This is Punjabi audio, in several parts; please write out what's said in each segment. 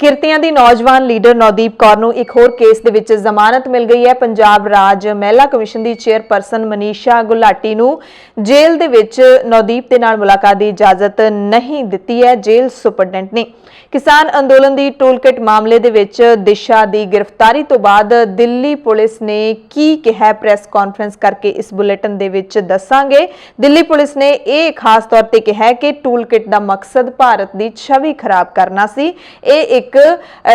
ਕਿਰਤੀਆਂ ਦੀ ਨੌਜਵਾਨ ਲੀਡਰ ਨੌਦੀਪ ਕੌਰ ਨੂੰ ਇੱਕ ਹੋਰ ਕੇਸ ਦੇ ਵਿੱਚ ਜ਼ਮਾਨਤ ਮਿਲ ਗਈ ਹੈ। ਪੰਜਾਬ ਰਾਜ ਮਹਿਲਾ ਕਮਿਸ਼ਨ ਦੀ ਚੇਅਰਪਰਸਨ ਮਨੀਸ਼ਾ ਗੁਲਾਟੀ ਨੂੰ ਜੇਲ੍ਹ ਦੇ ਵਿੱਚ ਨੌਦੀਪ ਦੇ ਨਾਲ ਮੁਲਾਕਾਤ ਦੀ ਇਜਾਜ਼ਤ ਨਹੀਂ ਦਿੱਤੀ ਹੈ ਜੇਲ੍ਹ ਸੁਪਰਡੈਂਟ ਨੇ। ਕਿਸਾਨ ਅੰਦੋਲਨ ਦੀ ਟੂਲਕਿਟ ਮਾਮਲੇ ਦੇ ਵਿੱਚ ਦਿਸ਼ਾ ਦੀ ਗ੍ਰਿਫਤਾਰੀ ਤੋਂ ਬਾਅਦ ਦਿੱਲੀ ਪੁਲਿਸ ਨੇ ਕੀ ਕਿਹਾ ਪ੍ਰੈਸ ਕਾਨਫਰੰਸ ਕਰਕੇ ਇਸ ਬੁਲੇਟਿਨ ਦੇ ਵਿੱਚ ਦੱਸਾਂਗੇ। ਦਿੱਲੀ ਪੁਲਿਸ ਨੇ ਇਹ ਖਾਸ ਤੌਰ ਤੇ ਕਿਹਾ ਕਿ ਟੂਲਕਿਟ ਦਾ ਮਕਸਦ ਭਾਰਤ ਦੀ ਛਵੀ ਖਰਾਬ ਕਰਨਾ ਸੀ। ਇਹ ਇੱਕ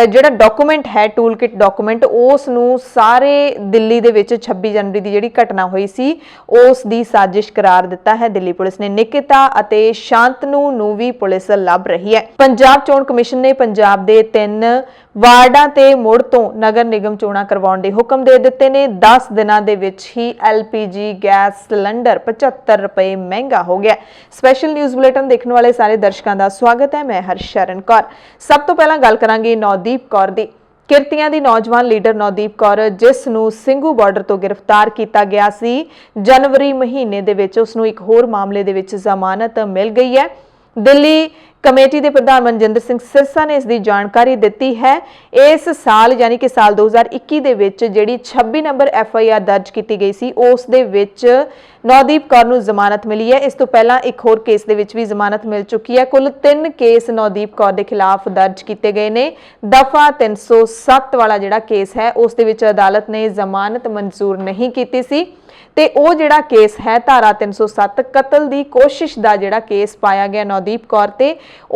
ਜਿਹੜਾ ਡਾਕੂਮੈਂਟ ਹੈ ਟੂਲਕਿਟ ਡਾਕੂਮੈਂਟ ਉਸ ਨੂੰ ਸਾਰੇ ਦਿੱਲੀ ਦੇ ਵਿੱਚ 26 ਜਨਵਰੀ ਦੀ ਜਿਹੜੀ ਘਟਨਾ ਹੋਈ ਸੀ ਉਸ ਦੀ ਸਾਜ਼ਿਸ਼ ਕਰਾਰ ਦਿੱਤਾ ਹੈ। ਦਿੱਲੀ ਪੁਲਿਸ ਨੇ ਨਿਕਿਤਾ ਅਤੇ ਸ਼ਾਂਤਨੂ ਨੂੰ ਵੀ ਪੁਲਿਸ ਲੱਭ ਰਹੀ ਹੈ। ਪੰਜਾਬ ਚੋਣ ਕਮਿਸ਼ਨ ਨੇ ਪੰਜਾਬ ਦੇ 3 ਵਾਰਡਾਂ ਤੇ ਮੁੜ ਤੋਂ ਨਗਰ ਨਿਗਮ ਚੋਣਾਂ ਕਰਵਾਉਣ ਦੇ ਹੁਕਮ ਦੇ ਦਿੱਤੇ ਨੇ। 10 ਦਿਨਾਂ ਦੇ ਵਿੱਚ ਹੀ LPG ਗੈਸ ਸਿਲੰਡਰ 75 ਰੁਪਏ ਮਹਿੰਗਾ ਹੋ ਗਿਆ। ਸਪੈਸ਼ਲ ਨਿਊਜ਼ ਬੁਲੇਟਿਨ ਦੇਖਣ ਵਾਲੇ ਸਾਰੇ ਦਰਸ਼ਕਾਂ ਦਾ ਸਵਾਗਤ ਹੈ। ਮੈਂ ਹਰਸ਼ਰਨ ਕੌਰ। ਸਭ ਤੋਂ ਪਹਿਲਾਂ ਗੱਲ ਕਰਾਂਗੇ ਨੌਦੀਪ ਕੌਰ ਦੀ। ਕਿਰਤੀਆਂ ਦੀ ਨੌਜਵਾਨ ਲੀਡਰ ਨੌਦੀਪ ਕੌਰ ਜਿਸ ਨੂੰ ਸਿੰਘੂ ਬਾਰਡਰ ਤੋਂ ਗ੍ਰਿਫਤਾਰ ਕੀਤਾ ਗਿਆ ਸੀ, ਜਨਵਰੀ ਮਹੀਨੇ ਦੇ ਵਿੱਚ ਉਸ ਨੂੰ ਇੱਕ ਹੋਰ ਮਾਮਲੇ ਦੇ ਵਿੱਚ ਜ਼ਮਾਨਤ ਮਿਲ ਗਈ ਹੈ। ਦਿੱਲੀ ਕਮੇਟੀ ਦੇ ਪ੍ਰਧਾਨ ਮਨਜਿੰਦਰ ਸਿੰਘ ਸਿਰਸਾ ਨੇ ਇਸ ਦੀ ਜਾਣਕਾਰੀ ਦਿੱਤੀ ਹੈ। ਇਸ ਸਾਲ ਯਾਨੀ ਕਿ ਸਾਲ 2021 ਦੇ ਵਿੱਚ ਜਿਹੜੀ 26 ਨੰਬਰ FIR ਦਰਜ ਕੀਤੀ ਗਈ ਸੀ ਉਸ ਦੇ ਵਿੱਚ ਨੌਦੀਪ ਕੌਰ ਨੂੰ ਜ਼ਮਾਨਤ ਮਿਲੀ ਹੈ। ਇਸ ਤੋਂ ਪਹਿਲਾਂ ਇੱਕ ਹੋਰ ਕੇਸ ਦੇ ਵਿੱਚ ਵੀ ਜ਼ਮਾਨਤ ਮਿਲ ਚੁੱਕੀ ਹੈ। ਕੁੱਲ 3 ਕੇਸ ਨੌਦੀਪ ਕੌਰ ਦੇ ਖਿਲਾਫ ਦਰਜ ਕੀਤੇ ਗਏ ਨੇ। ਦਫਾ 307 ਵਾਲਾ ਜਿਹੜਾ ਕੇਸ ਹੈ ਉਸ ਦੇ ਵਿੱਚ ਅਦਾਲਤ ਨੇ ਜ਼ਮਾਨਤ ਮਨਜ਼ੂਰ ਨਹੀਂ ਕੀਤੀ ਸੀ ਤੇ ਉਹ ਜਿਹੜਾ ਕੇਸ ਹੈ ਧਾਰਾ 307 ਕਤਲ ਦੀ ਕੋਸ਼ਿਸ਼ ਦਾ ਜਿਹੜਾ ਕੇਸ ਪਾਇਆ ਗਿਆ ਨੌਦੀਪ ਕੌਰ ਤੇ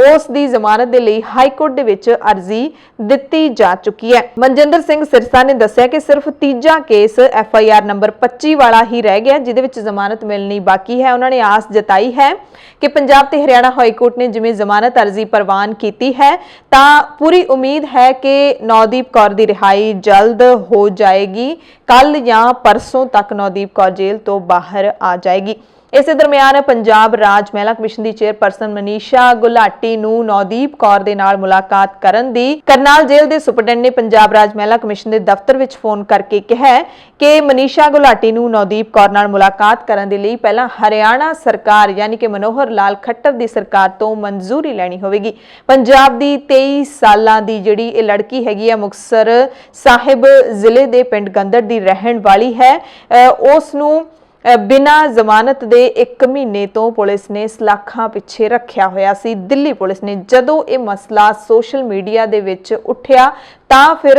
ਉਸ ਦੀ ਜ਼ਮਾਨਤ ਦੇ ਲਈ ਹਾਈ ਕੋਰਟ ਦੇ ਵਿੱਚ ਅਰਜ਼ੀ ਦਿੱਤੀ ਜਾ ਚੁੱਕੀ ਹੈ। ਮਨਜਿੰਦਰ ਸਿੰਘ ਸਿਰਸਾ ਨੇ ਦੱਸਿਆ ਕਿ ਸਿਰਫ ਤੀਜਾ ਕੇਸ FIR ਨੰਬਰ 25 ਵਾਲਾ ਹੀ ਰਹਿ ਗਿਆ ਜਿਹਦੇ ਵਿੱਚ ਜ਼ਮਾਨਤ ਮਿਲਣੀ ਬਾਕੀ ਹੈ। ਉਹਨਾਂ ਨੇ ਆਸ ਜਤਾਈ ਹੈ ਕਿ ਪੰਜਾਬ ਤੇ ਹਰਿਆਣਾ ਹਾਈ ਕੋਰਟ ਨੇ ਜਿਵੇਂ ਜ਼ਮਾਨਤ ਅਰਜ਼ੀ ਪ੍ਰਵਾਨ ਕੀਤੀ ਹੈ ਤਾਂ ਪੂਰੀ ਉਮੀਦ ਹੈ ਕਿ ਨੌਦੀਪ ਕੌਰ ਦੀ ਰਿਹਾਈ ਜਲਦ ਹੋ ਜਾਏਗੀ। ਕੱਲ ਜਾਂ ਪਰਸੋਂ ਤੱਕ ਨੌਦੀਪ ਕੌਰ ਜੇਲ੍ਹ ਤੋਂ ਬਾਹਰ ਆ ਜਾਏਗੀ। ਇਸੇ ਦਰਮਿਆਨ ਪੰਜਾਬ ਰਾਜ ਮਹਿਲਾ ਕਮਿਸ਼ਨ ਦੀ ਚੇਅਰਪਰਸਨ ਮਨੀਸ਼ਾ ਗੁਲਾਟੀ ਨੂੰ ਨੌਦੀਪ ਕੌਰ ਦੇ ਨਾਲ ਮੁਲਾਕਾਤ ਕਰਨ ਦੀ ਕਰਨਾਲ ਜੇਲ੍ਹ ਦੇ ਸੁਪਰਡੈਂਟ ਨੇ ਪੰਜਾਬ ਰਾਜ ਮਹਿਲਾ ਕਮਿਸ਼ਨ ਦੇ ਦਫ਼ਤਰ ਵਿੱਚ ਫੋਨ ਕਰਕੇ ਕਿਹਾ ਕਿ ਮਨੀਸ਼ਾ ਗੁਲਾਟੀ ਨੂੰ ਨੌਦੀਪ ਕੌਰ ਨਾਲ ਮੁਲਾਕਾਤ ਕਰਨ ਦੇ ਲਈ ਪਹਿਲਾਂ ਹਰਿਆਣਾ ਸਰਕਾਰ ਯਾਨੀ ਕਿ ਮਨੋਹਰ ਲਾਲ ਖੱਟਰ ਦੀ ਸਰਕਾਰ ਤੋਂ ਮਨਜ਼ੂਰੀ ਲੈਣੀ ਹੋਵੇਗੀ। ਪੰਜਾਬ ਦੀ 23 ਸਾਲਾਂ ਦੀ ਜਿਹੜੀ ਇਹ ਲੜਕੀ ਹੈਗੀ ਹੈ ਮੁਕਤਸਰ ਸਾਹਿਬ ਜ਼ਿਲ੍ਹੇ ਦੇ ਪਿੰਡ ਗੰਦੜ ਦੀ ਰਹਿਣ ਵਾਲੀ ਹੈ। ਉਸ ਨੂੰ ਬਿਨਾਂ ਜ਼ਮਾਨਤ ਦੇ 1 ਮਹੀਨੇ ਤੋਂ ਪੁਲਿਸ ਨੇ ਸਲਾਖਾਂ ਪਿੱਛੇ ਰੱਖਿਆ ਹੋਇਆ ਸੀ। ਦਿੱਲੀ ਪੁਲਿਸ ਨੇ ਜਦੋਂ ਇਹ ਮਸਲਾ ਸੋਸ਼ਲ ਮੀਡੀਆ ਦੇ ਵਿੱਚ ਉੱਠਿਆ ਤਾਂ ਫਿਰ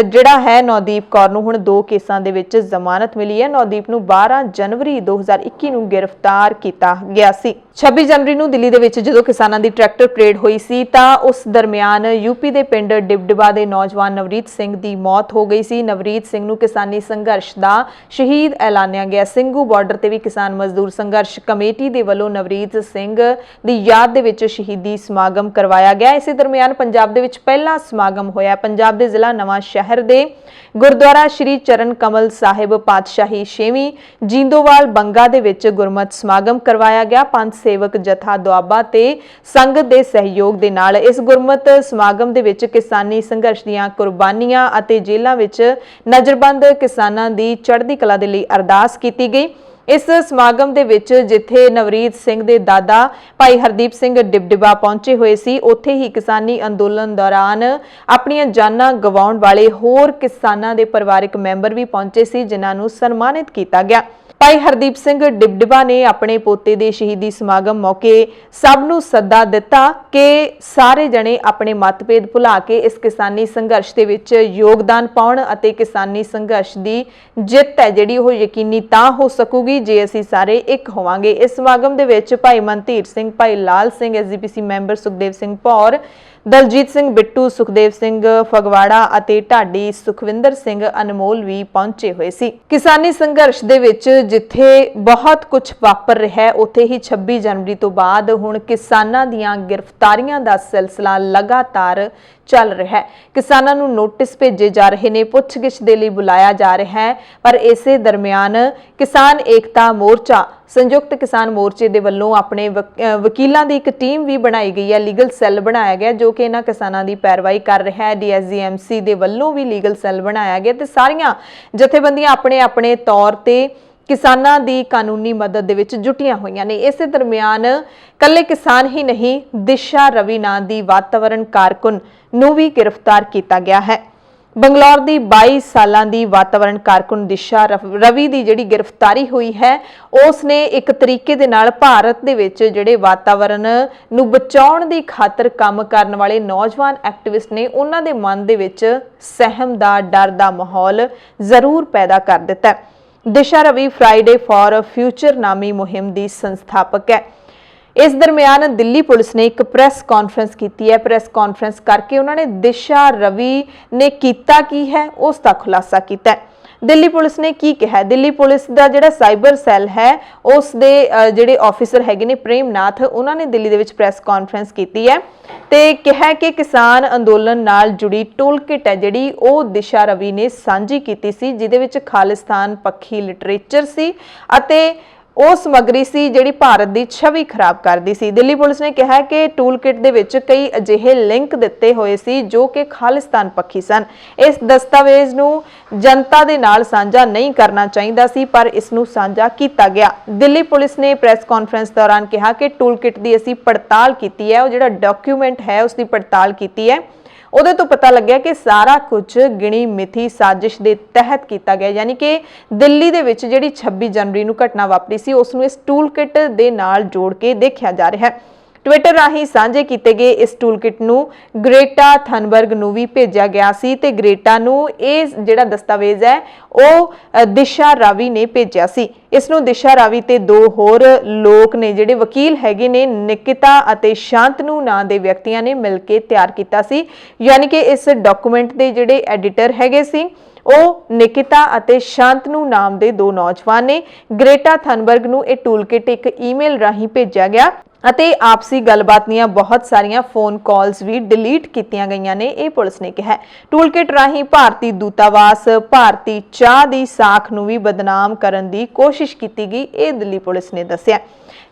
ਜਿਹੜਾ ਹੈ ਨੌਦੀਪ ਕੌਰ ਨੂੰ ਹੁਣ 2 ਕੇਸਾਂ ਦੇ ਵਿੱਚ ਜ਼ਮਾਨਤ ਮਿਲੀ ਹੈ। ਨੌਦੀਪ ਨੂੰ 12 ਜਨਵਰੀ 2021 ਨੂੰ ਗ੍ਰਿਫਤਾਰ ਕੀਤਾ ਗਿਆ ਸੀ। 26 ਜਨਵਰੀ ਨੂੰ ਦਿੱਲੀ ਦੇ ਵਿੱਚ ਜਦੋਂ ਕਿਸਾਨਾਂ ਦੀ ਟਰੈਕਟਰ ਪਰੇਡ ਹੋਈ ਸੀ ਤਾਂ ਉਸ ਦਰਮਿਆਨ ਯੂਪੀ ਦੇ ਪਿੰਡ ਡਿਬਡਿਬਾ ਦੇ ਨੌਜਵਾਨ ਨਵਰੀਤ ਸਿੰਘ ਦੀ ਮੌਤ ਹੋ ਗਈ ਸੀ। ਨਵਰੀਤ ਸਿੰਘ ਨੂੰ ਕਿਸਾਨੀ ਸੰਘਰਸ਼ ਦਾ ਸ਼ਹੀਦ ਐਲਾਨਿਆ ਗਿਆ। ਸਿੰਘੂ ਬਾਰਡਰ ਤੇ ਵੀ ਕਿਸਾਨ ਮਜ਼ਦੂਰ ਸੰਘਰਸ਼ ਕਮੇਟੀ ਦੇ ਵੱਲੋਂ ਨਵਰੀਤ ਸਿੰਘ ਦੀ ਯਾਦ ਦੇ ਵਿੱਚ ਸ਼ਹੀਦੀ ਸਮਾਗਮ ਕਰਵਾਇਆ ਗਿਆ। ਇਸੇ ਦਰਮਿਆਨ ਪੰਜਾਬ ਦੇ ਵਿੱਚ ਪਹਿਲਾ ਸਮਾਗਮ ਹੋਇਆ। ਪੰਜਾਬ ਦੇ ਜ਼ਿਲ੍ਹਾ ਨਵਾਂ ਸ਼ਹਿਰ ਦੇ ਗੁਰਦੁਆਰਾ ਸ਼੍ਰੀ ਚਰਨ ਕਮਲ ਸਾਹਿਬ ਪਾਤਸ਼ਾਹੀ 6ਵੀਂ ਜੀਂਦੋਵਾਲ ਬੰਗਾ ਦੇ ਵਿੱਚ ਗੁਰਮਤਿ ਸਮਾਗਮ ਕਰਵਾਇਆ ਗਿਆ। ਪੰਥ ਸੇਵਕ ਜਥਾ ਦੁਆਬਾ ਤੇ ਸੰਗਤ ਦੇ ਸਹਿਯੋਗ ਦੇ ਨਾਲ ਇਸ ਗੁਰਮਤਿ ਸਮਾਗਮ ਦੇ ਵਿੱਚ ਕਿਸਾਨੀ ਸੰਘਰਸ਼ ਦੀਆਂ ਕੁਰਬਾਨੀਆਂ ਅਤੇ ਜੇਲ੍ਹਾਂ ਵਿੱਚ ਨਜ਼ਰਬੰਦ ਕਿਸਾਨਾਂ ਦੀ ਚੜ੍ਹਦੀ ਕਲਾ ਦੇ ਲਈ ਅਰਦਾਸ ਕੀਤੀ ਗਈ। ਇਸ ਸਮਾਗਮ ਦੇ ਵਿੱਚ ਜਿੱਥੇ ਨਵਰੀਤ ਸਿੰਘ ਦੇ ਦਾਦਾ ਭਾਈ ਹਰਦੀਪ ਸਿੰਘ ਡਿਬਡਿਬਾ ਪਹੁੰਚੇ ਹੋਏ ਸੀ ਉੱਥੇ ਹੀ ਕਿਸਾਨੀ ਅੰਦੋਲਨ ਦੌਰਾਨ ਆਪਣੀਆਂ ਜਾਨਾਂ ਗਵਾਉਣ ਵਾਲੇ ਹੋਰ ਕਿਸਾਨਾਂ ਦੇ ਪਰਿਵਾਰਕ ਮੈਂਬਰ ਵੀ ਪਹੁੰਚੇ ਸੀ ਜਿਨ੍ਹਾਂ ਨੂੰ ਸਨਮਾਨਿਤ ਕੀਤਾ ਗਿਆ। ਭਾਈ ਹਰਦੀਪ ਸਿੰਘ ਡਿਬਡਿਬਾ ਨੇ ਆਪਣੇ ਪੋਤੇ ਦੇ ਸ਼ਹੀਦੀ ਸਮਾਗਮ ਮੌਕੇ ਸਭ ਨੂੰ ਸੱਦਾ ਦਿੱਤਾ ਕਿ ਸਾਰੇ ਜਣੇ ਆਪਣੇ ਮਤਭੇਦ ਭੁਲਾ ਕੇ ਇਸ ਕਿਸਾਨੀ ਸੰਘਰਸ਼ ਦੇ ਵਿੱਚ ਯੋਗਦਾਨ ਪਾਉਣ ਅਤੇ ਕਿਸਾਨੀ ਸੰਘਰਸ਼ ਦੀ ਜਿੱਤ ਹੈ ਜਿਹੜੀ ਉਹ ਯਕੀਨੀ ਤਾਂ ਹੋ ਸਕੂਗੀ ਜੇ ਅਸੀਂ ਸਾਰੇ ਇੱਕ ਹੋਵਾਂਗੇ। ਇਸ ਸਮਾਗਮ ਦੇ ਵਿੱਚ ਭਾਈ ਮਨਧੀਰ ਸਿੰਘ, ਭਾਈ ਲਾਲ ਸਿੰਘ, SGPC ਮੈਂਬਰ ਸੁਖਦੇਵ ਸਿੰਘ ਭੌਰ, ਦਲਜੀਤ ਸਿੰਘ ਬਿੱਟੂ, ਸੁਖਦੇਵ ਸਿੰਘ ਫਗਵਾੜਾ ਅਤੇ ਢਾਡੀ ਸੁਖਵਿੰਦਰ ਸਿੰਘ ਅਨਮੋਲ ਵੀ ਪਹੁੰਚੇ ਹੋਏ ਸੀ। ਕਿਸਾਨੀ ਸੰਘਰਸ਼ ਦੇ ਵਿੱਚ ਜਿੱਥੇ ਬਹੁਤ ਕੁਝ ਵਾਪਰ ਰਿਹਾ ਹੈ ਉੱਥੇ ਹੀ 26 ਜਨਵਰੀ ਤੋਂ ਬਾਅਦ ਹੁਣ ਕਿਸਾਨਾਂ ਦੀਆਂ ਗ੍ਰਿਫਤਾਰੀਆਂ ਦਾ ਸਿਲਸਿਲਾ ਲਗਾਤਾਰ ਚੱਲ ਰਿਹਾ ਹੈ। ਕਿਸਾਨਾਂ ਨੂੰ ਨੋਟਿਸ ਭੇਜੇ ਜਾ ਰਹੇ ਨੇ, ਪੁੱਛਗਿੱਛ ਦੇ ਲਈ ਬੁਲਾਇਆ ਜਾ ਰਿਹਾ ਹੈ। ਪਰ ਇਸੇ ਦਰਮਿਆਨ ਕਿਸਾਨ ਏਕਤਾ ਮੋਰਚਾ ਸੰਯੁਕਤ ਕਿਸਾਨ ਮੋਰਚੇ ਦੇ ਵੱਲੋਂ ਆਪਣੇ ਵਕੀਲਾਂ ਦੀ ਇੱਕ ਟੀਮ ਵੀ ਬਣਾਈ ਗਈ ਹੈ। ਲੀਗਲ ਸੈੱਲ ਬਣਾਇਆ ਗਿਆ ਜੋ ਕਿ ਇਹਨਾਂ ਕਿਸਾਨਾਂ ਦੀ ਪੈਰਵਾਈ ਕਰ ਰਿਹਾ ਹੈ। DSGMC ਦੇ ਵੱਲੋਂ ਵੀ ਲੀਗਲ ਸੈੱਲ ਬਣਾਇਆ ਗਿਆ ਤੇ ਸਾਰੀਆਂ ਜਥੇਬੰਦੀਆਂ ਆਪਣੇ ਆਪਣੇ ਤੌਰ ਤੇ ਕਿਸਾਨਾਂ ਦੀ ਕਾਨੂੰਨੀ ਮਦਦ ਦੇ ਵਿੱਚ ਜੁਟੀਆਂ ਹੋਈਆਂ ਨੇ। ਇਸੇ ਦਰਮਿਆਨ ਕੱਲੇ ਕਿਸਾਨ ਹੀ ਨਹੀਂ, ਦਿਸ਼ਾ ਰਵੀ ਨਾਂ ਦੀ ਵਾਤਾਵਰਣ ਕਾਰਕੁਨ ਨੂੰ ਵੀ ਗ੍ਰਿਫਤਾਰ ਕੀਤਾ ਗਿਆ ਹੈ। ਬੰਗਲੌਰ ਦੀ 22 ਸਾਲਾਂ ਦੀ ਵਾਤਾਵਰਣ ਕਾਰਕੁਨ ਦਿਸ਼ਾ ਰਵੀ ਦੀ ਜਿਹੜੀ ਗ੍ਰਿਫਤਾਰੀ ਹੋਈ ਹੈ, ਉਸ ਨੇ ਇੱਕ ਤਰੀਕੇ ਦੇ ਨਾਲ ਭਾਰਤ ਦੇ ਵਿੱਚ ਜਿਹੜੇ ਵਾਤਾਵਰਣ ਨੂੰ ਬਚਾਉਣ ਦੀ ਖਾਤਰ ਕੰਮ ਕਰਨ ਵਾਲੇ ਨੌਜਵਾਨ ਐਕਟਿਵਿਸਟ ਨੇ, ਉਹਨਾਂ ਦੇ ਮਨ ਦੇ ਵਿੱਚ ਸਹਿਮ ਦਾ, ਡਰ ਦਾ ਮਾਹੌਲ ਜ਼ਰੂਰ ਪੈਦਾ ਕਰ ਦਿੱਤਾ ਹੈ। ਦਿਸ਼ਾ ਰਵੀ ਫਰਾਈਡੇ ਫॉर ਫਿਊਚਰ ਨਾਮੀ ਮੁਹਿੰਮ ਦੀ ਸੰਸਥਾਪਕ ਹੈ। इस दरमियान दिल्ली पुलिस ने एक प्रेस कॉन्फ्रेंस की है। प्रेस कॉन्फ्रेंस करके उन्होंने दिशा रवि ने कीता की है उसका खुलासा किया है। दिल्ली पुलिस ने की कहा है, दिल्ली पुलिस का जिहड़ा साइबर सैल है उस दे जिहड़े ऑफिसर हैगे ने प्रेमनाथ, उन्होंने दिल्ली दे विच प्रेस कॉन्फ्रेंस की है ते कहा कि किसान अंदोलन नाल जुड़ी टूल किट है जिहड़ी वो दिशा रवि ने सांझी कीती सी, जिहदे विच खालिस्तान पक्षी लिटरेचर सी अते ਉਹ ਸਮੱਗਰੀ ਸੀ ਜਿਹੜੀ ਭਾਰਤ ਦੀ ਛਵੀ ਖਰਾਬ ਕਰਦੀ ਸੀ। ਦਿੱਲੀ ਪੁਲਿਸ ਨੇ ਕਿਹਾ ਕਿ ਟੂਲ ਕਿਟ ਦੇ ਵਿੱਚ ਕਈ ਅਜਿਹੇ ਲਿੰਕ ਦਿੱਤੇ ਹੋਏ ਸੀ ਜੋ ਕਿ ਖਾਲਿਸਤਾਨ ਪੱਖੀ ਸਨ। ਇਸ ਦਸਤਾਵੇਜ਼ ਨੂੰ ਜਨਤਾ ਦੇ ਨਾਲ ਸਾਂਝਾ ਨਹੀਂ ਕਰਨਾ ਚਾਹੀਦਾ ਸੀ, ਪਰ ਇਸ ਨੂੰ ਸਾਂਝਾ ਕੀਤਾ ਗਿਆ। ਦਿੱਲੀ ਪੁਲਿਸ ਨੇ ਪ੍ਰੈਸ ਕਾਨਫਰੰਸ ਦੌਰਾਨ ਕਿਹਾ ਕਿ ਟੂਲ ਕਿਟ ਦੀ ਅਸੀਂ ਪੜਤਾਲ ਕੀਤੀ ਹੈ, ਉਹ ਜਿਹੜਾ ਡਾਕੂਮੈਂਟ ਹੈ ਉਸ ਦੀ ਪੜਤਾਲ ਕੀਤੀ ਹੈ। ਉਹਦੇ ਤੋਂ ਪਤਾ ਲੱਗਿਆ ਕਿ ਸਾਰਾ ਕੁਝ ਗਿਣੀ ਮਿਥੀ ਸਾਜ਼ਿਸ਼ ਦੇ ਤਹਿਤ ਕੀਤਾ ਗਿਆ, ਯਾਨੀ ਕਿ ਦਿੱਲੀ ਦੇ ਵਿੱਚ ਜਿਹੜੀ 26 ਜਨਵਰੀ ਨੂੰ ਘਟਨਾ ਵਾਪਰੀ ਸੀ ਉਸ ਨੂੰ ਇਸ ਟੂਲ ਕਿਟ ਦੇ ਨਾਲ ਜੋੜ ਕੇ ਦੇਖਿਆ ਜਾ ਰਿਹਾ ਹੈ। ट्विटर राही सांझे किए गए इस टूल किट नूं ग्रेटा थनबर्ग नूं भी भेजा गया सी ते ग्रेटा नूं इह जिहड़ा दस्तावेज है वो दिशा रावी ने भेजिया सी। इस नूं दिशा रावी ते दो होर लोग ने जिहड़े वकील हैगे ने निकिता अते शांतनु नां दे व्यक्तियां ने मिल के तैयार कीता सी, यानी कि इस डॉक्यूमेंट दे जिहड़े एडिटर हैगे सी ਉਹ ਨਿਕਿਤਾ ਅਤੇ ਸ਼ਾਂਤਨੂ ਨਾਮ ਦੇ ਦੋ ਨੌਜਵਾਨ ਨੇ। ਗ੍ਰੇਟਾ ਥਨਬਰਗ ਨੂੰ ਇਹ ਟੂਲ ਕਿਟ ਇੱਕ ਈਮੇਲ ਰਾਹੀਂ ਭੇਜਿਆ ਗਿਆ ਅਤੇ ਆਪਸੀ ਗੱਲਬਾਤ ਦੀਆਂ ਬਹੁਤ ਸਾਰੀਆਂ ਫੋਨ ਕਾਲਸ ਵੀ ਡਿਲੀਟ ਕੀਤੀਆਂ ਗਈਆਂ ਨੇ, ਇਹ ਪੁਲਿਸ ਨੇ ਕਿਹਾ। ਟੂਲ ਕਿਟ ਰਾਹੀਂ ਭਾਰਤੀ ਦੂਤਾਵਾਸ, ਭਾਰਤੀ ਚਾਹ ਦੀ ਸਾਖ ਨੂੰ ਵੀ ਬਦਨਾਮ ਕਰਨ ਦੀ ਕੋਸ਼ਿਸ਼ ਕੀਤੀ ਗਈ, ਇਹ ਦਿੱਲੀ ਪੁਲਿਸ ਨੇ ਦੱਸਿਆ।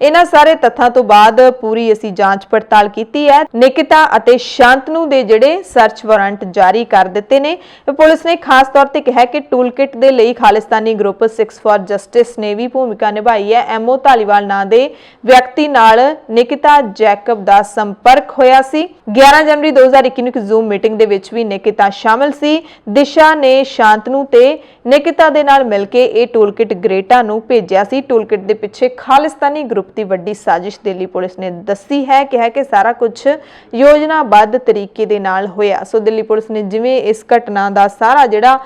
ਇਹਨਾਂ ਸਾਰੇ ਤੱਥਾਂ ਤੋਂ ਬਾਅਦ ਪੂਰੀ ਅਸੀਂ ਜਾਂਚ ਪੜਤਾਲ ਕੀਤੀ ਹੈ। ਨਿਕਿਤਾ ਅਤੇ ਸ਼ਾਂਤਨੂ ਦੇ ਜਿਹੜੇ ਸਰਚ ਵਾਰੰਟ ਜਾਰੀ ਕਰ ਦਿੱਤੇ ਨੇ। ਪੁਲਿਸ ਨੇ ਖਾਸ ਤੌਰ ਤੇ ਕਿਹਾ ਕਿ ਟੂਲ ਕਿਟ ਦੇ ਲਈ ਖਾਲਿਸਤਾਨੀ ਗਰੁੱਪ 6 ਫॉर ਜਸਟਿਸ ਨੇ ਵੀ ਭੂਮਿਕਾ ਨਿਭਾਈ ਹੈ। ਐਮਓ ਧਾਲੀਵਾਲ ਨਾਂ ਦੇ ਵਿਅਕਤੀ ਨਾਲ ਨਿਕਿਤਾ ਜੈਕਬ ਦਾ ਸੰਪਰਕ ਹੋਇਆ ਸੀ। 11 ਜਨਵਰੀ 2021 ਨੂੰ ਇੱਕ ਜ਼ੂਮ ਮੀਟਿੰਗ ਦੇ ਵਿੱਚ ਵੀ ਨਿਕਿਤਾ ਸ਼ਾਮਲ ਸੀ। ਦਿਸ਼ਾ ਨੇ ਸ਼ਾਂਤਨੂ ਤੇ ਨਿਕਿਤਾ ਦੇ ਨਾਲ ਮਿਲ ਕੇ ਇਹ ਟੂਲ ਕਿਟ ਗ੍ਰੇਟਾ ਨੂੰ ਭੇਜਿਆ ਸੀ। ਟੂਲ ਕਿਟ ਦੇ ਪਿੱਛੇ ਖਾਲਿਸਤਾਨੀ ਗਰੁੱਪ ਦੀ ਵੱਡੀ ਸਾਜ਼ਿਸ਼ ਦਿੱਲੀ ਪੁਲਿਸ ਨੇ ਦੱਸੀ ਹੈ। ਕਿਹਾ ਕਿ ਸਾਰਾ ਕੁਝ ਯੋਜਨਾਬੱਧ ਤਰੀਕੇ ਦੇ ਨਾਲ ਹੋਇਆ। ਸੋ ਦਿੱਲੀ ਪੁਲਿਸ ਨੇ ਜਿਵੇਂ ਇਸ ਘਟਨਾ ਦਾ ਸਾਰਾ ਜਿਹੜਾ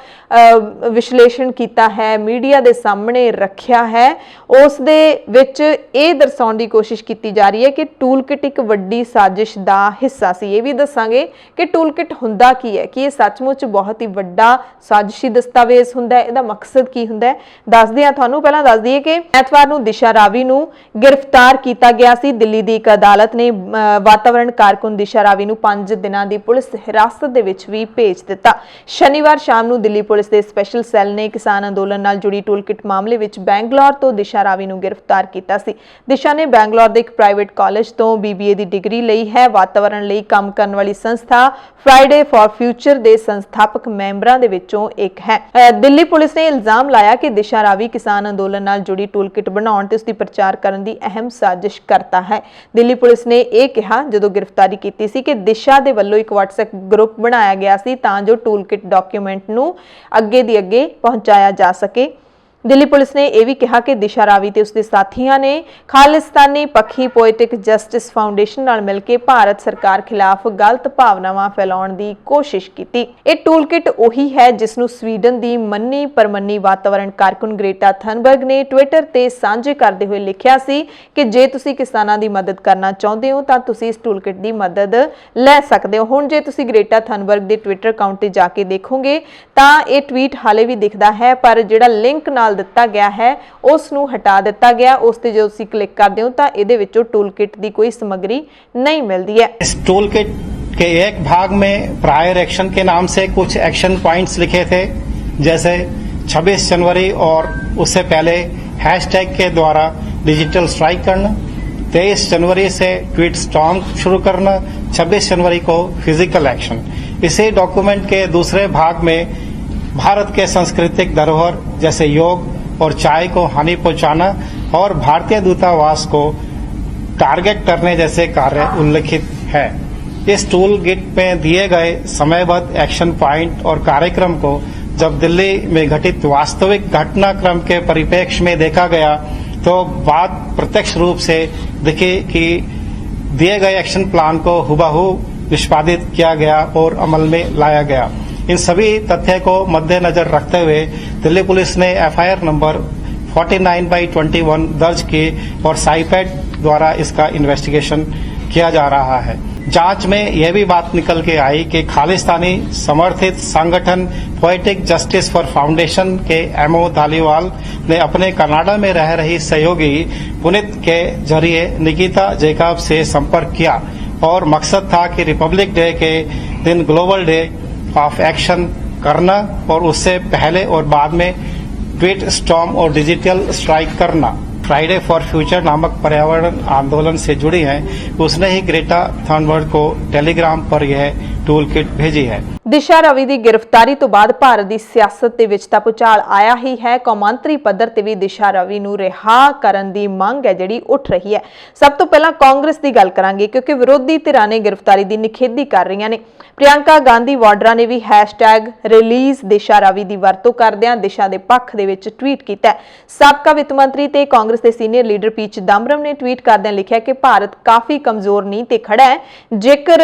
ਵਿਸ਼ਲੇਸ਼ਣ ਕੀਤਾ ਹੈ, ਮੀਡੀਆ ਦੇ ਸਾਹਮਣੇ ਰੱਖਿਆ ਹੈ, ਉਸ ਦੇ ਵਿੱਚ ਇਹ ਦਰਸਾਉਣ ਦੀ ਕੋਸ਼ਿਸ਼ ਕੀਤੀ ਜਾ ਰਹੀ ਹੈ ਕਿ ਟੂਲ ਕਿਟ ਇੱਕ ਵੱਡੀ ਸਾਜ਼ਿਸ਼ ਦਾ ਹਿੱਸਾ ਸੀ। ਇਹ ਵੀ ਦੱਸਾਂਗੇ ਕਿ ਟੂਲ ਕਿਟ ਹੁੰਦਾ ਕੀ ਹੈ, ਕਿ ਇਹ ਸੱਚਮੁੱਚ ਬਹੁਤ ਹੀ ਵੱਡਾ ਸਾਜ਼ਿਸ਼ੀ ਦਸਤਾਵੇਜ਼ ਹੁੰਦਾ ਹੈ, ਇਹਦਾ ਮਕਸਦ ਕੀ ਹੁੰਦਾ ਹੈ, ਦੱਸਦੇ ਹਾਂ ਤੁਹਾਨੂੰ। ਪਹਿਲਾਂ ਦੱਸ ਦਈਏ ਕਿ ਐਤਵਾਰ ਨੂੰ ਦਿਸ਼ਾ ਰਾਵੀ ਨੂੰ गिरफ्तार किया गया सी। दिल्ली की एक अदालत ने वातावरण कारकुन दिशा रावी नूं 5 दिनों की पुलिस हिरासत दे विच भी भेज दिता। शनिवार शाम नूं दिल्ली पुलिस के स्पैशल सैल ने किसान अंदोलन नाल जुड़ी टूल किट मामले विच बैंगलोर तो दिशा रावी नूं गिरफ्तार किया सी। दिशा ने बैंगलोर के एक प्राइवेट कॉलेज तो BBA की डिग्री लई है। वातावरण लई काम करने वाली संस्था फ्राइडे फॉर फ्यूचर के संस्थापक मैंबरां दे विचों एक है। दिल्ली पुलिस ने इल्जाम लाया कि दिशा रावी किसान अंदोलन नाल जुड़ी टूल किट बनाउण ते उसदी प्रचार करन दी अहम साजिश करता है। दिल्ली पुलिस ने यह कहा जदों गिरफ्तारी की सी कि दिशा दे वल्लों एक WhatsApp ग्रुप बनाया गया सी तां जो टूल किट डॉक्यूमेंट नूं अगे दी अगे पहुंचाया जा सके। दिल्ली पुलिस ने यह भी कहा कि दिशा रावी ते उसके साथियों ने खालिस्तानी पक्षी पोएटिक जस्टिस फाउंडेशन नाल मिलकर भारत सरकार खिलाफ गलत भावनावां फैलाउण दी कोशिश की। यह टूल किट उही है जिसनूं स्वीडन की मन्नी परमन्नी वातावरण कारकुन ग्रेटा थनबर्ग ने ट्विटर ते सांझे करते हुए लिखिया सी कि जे तुसीं किसानां दी मदद करना चाहुंदे हो तां तुसीं इस टूल किट की मदद लै सकदे हो। हुण जे तुसीं ग्रेटा थनबर्ग के ट्विटर अकाउंट ते जाके देखोगे तां यह ट्वीट हाले भी दिखदा है, पर जिहड़ा लिंक नाल दिता गया है उस नूं हटा दिता गया। उस ते जो तुसीं क्लिक करदे हो तां इहदे विचों टूल किट दी कोई सामग्री नहीं मिलदी है। इस टूल किट के एक भाग में प्रायर एक्शन के नाम से कुछ एक्शन पॉइंट्स लिखे थे, जैसे 26 जनवरी और उससे पहले हैशटैग के द्वारा डिजिटल स्ट्राइक करना, 23 जनवरी से ट्वीट स्टॉर्म शुरू करना, 26 जनवरी को फिजिकल एक्शन। इसी डॉक्यूमेंट के दूसरे भाग में भारत के सांस्कृतिक धरोहर जैसे योग, और चाय को हानि पहुंचाना और भारतीय दूतावास को टारगेट करने जैसे कार्य उल्लिखित है। इस टूल किट में दिए गए समयबद्ध एक्शन पॉइंट और कार्यक्रम को जब दिल्ली में घटित वास्तविक घटनाक्रम के परिप्रेक्ष्य में देखा गया तो बात प्रत्यक्ष रूप से दिखी कि दिए गए एक्शन प्लान को हुबहू निष्पादित किया गया और अमल में लाया गया। इन सभी तथ्य को मद्देनजर रखते हुए दिल्ली पुलिस ने एफआईआर नंबर 49/21 दर्ज की और साइपैड द्वारा इसका इन्वेस्टिगेशन किया जा रहा है। जांच में यह भी बात निकल के आई कि खालिस्तानी समर्थित संगठन पोएटिक जस्टिस फॉर फाउंडेशन के एमओ धालीवाल ने अपने कनाडा में रह रही सहयोगी पुनीत के जरिए निकिता जैकब से संपर्क किया और मकसद था कि रिपब्लिक डे के दिन ग्लोबल डे ऑफ एक्शन करना और उससे पहले और बाद में ट्वीट स्टॉर्म और डिजिटल स्ट्राइक करना। फ्राइडे फॉर फ्यूचर नामक पर्यावरण आंदोलन से जुड़ी हैं, उसने ही ग्रेटा थनबर्ग को टेलीग्राम पर यह टूल किट भेजी है। ਦਿਸ਼ਾ ਰਵੀ ਦੀ ਗ੍ਰਿਫਤਾਰੀ ਤੋਂ ਬਾਅਦ ਭਾਰਤ ਦੀ ਸਿਆਸਤ ਦੇ ਵਿੱਚ ਤਾਂ ਭੁਚਾਲ ਆਇਆ ਹੀ ਹੈ। ਕੌਮਾਂਤਰੀ ਪੱਧਰ ਤੇ ਵੀ ਦਿਸ਼ਾ ਰਵੀ ਨੂੰ ਰਿਹਾ ਕਰਨ ਦੀ ਮੰਗ ਹੈ ਜਿਹੜੀ ਉੱਠ ਰਹੀ ਹੈ। ਸਭ ਤੋਂ ਪਹਿਲਾਂ ਕਾਂਗਰਸ ਦੀ ਗੱਲ ਕਰਾਂਗੇ ਕਿਉਂਕਿ ਵਿਰੋਧੀ ਧਿਰਾਂ ਨੇ ਗ੍ਰਿਫਤਾਰੀ ਦੀ ਨਿਖੇਧੀ ਕਰ ਰਹੀਆਂ ਨੇ। ਪ੍ਰਿਯੰਕਾ ਗਾਂਧੀ ਵਾਡਰਾ ਨੇ ਵੀ #ਰਿਲੀਜ਼ ਦਿਸ਼ਾ ਰਵੀ ਦੀ ਵਰਤੋਂ ਕਰਦਿਆਂ ਦਿਸ਼ਾ ਦੇ ਪੱਖ ਦੇ ਵਿੱਚ ਟਵੀਟ ਕੀਤਾ। ਸਾਬਕਾ ਵਿੱਤ ਮੰਤਰੀ ਤੇ ਕਾਂਗਰਸ ਦੇ ਸੀਨੀਅਰ ਲੀਡਰ ਪੀ ਚਿਦੰਬਰਮ ਨੇ ਟਵੀਟ ਕਰਦਿਆਂ ਲਿਖਿਆ ਕਿ ਭਾਰਤ ਕਾਫੀ ਕਮਜ਼ੋਰ ਨੀਂਹ ਤੇ ਖੜਾ ਹੈ। ਜੇਕਰ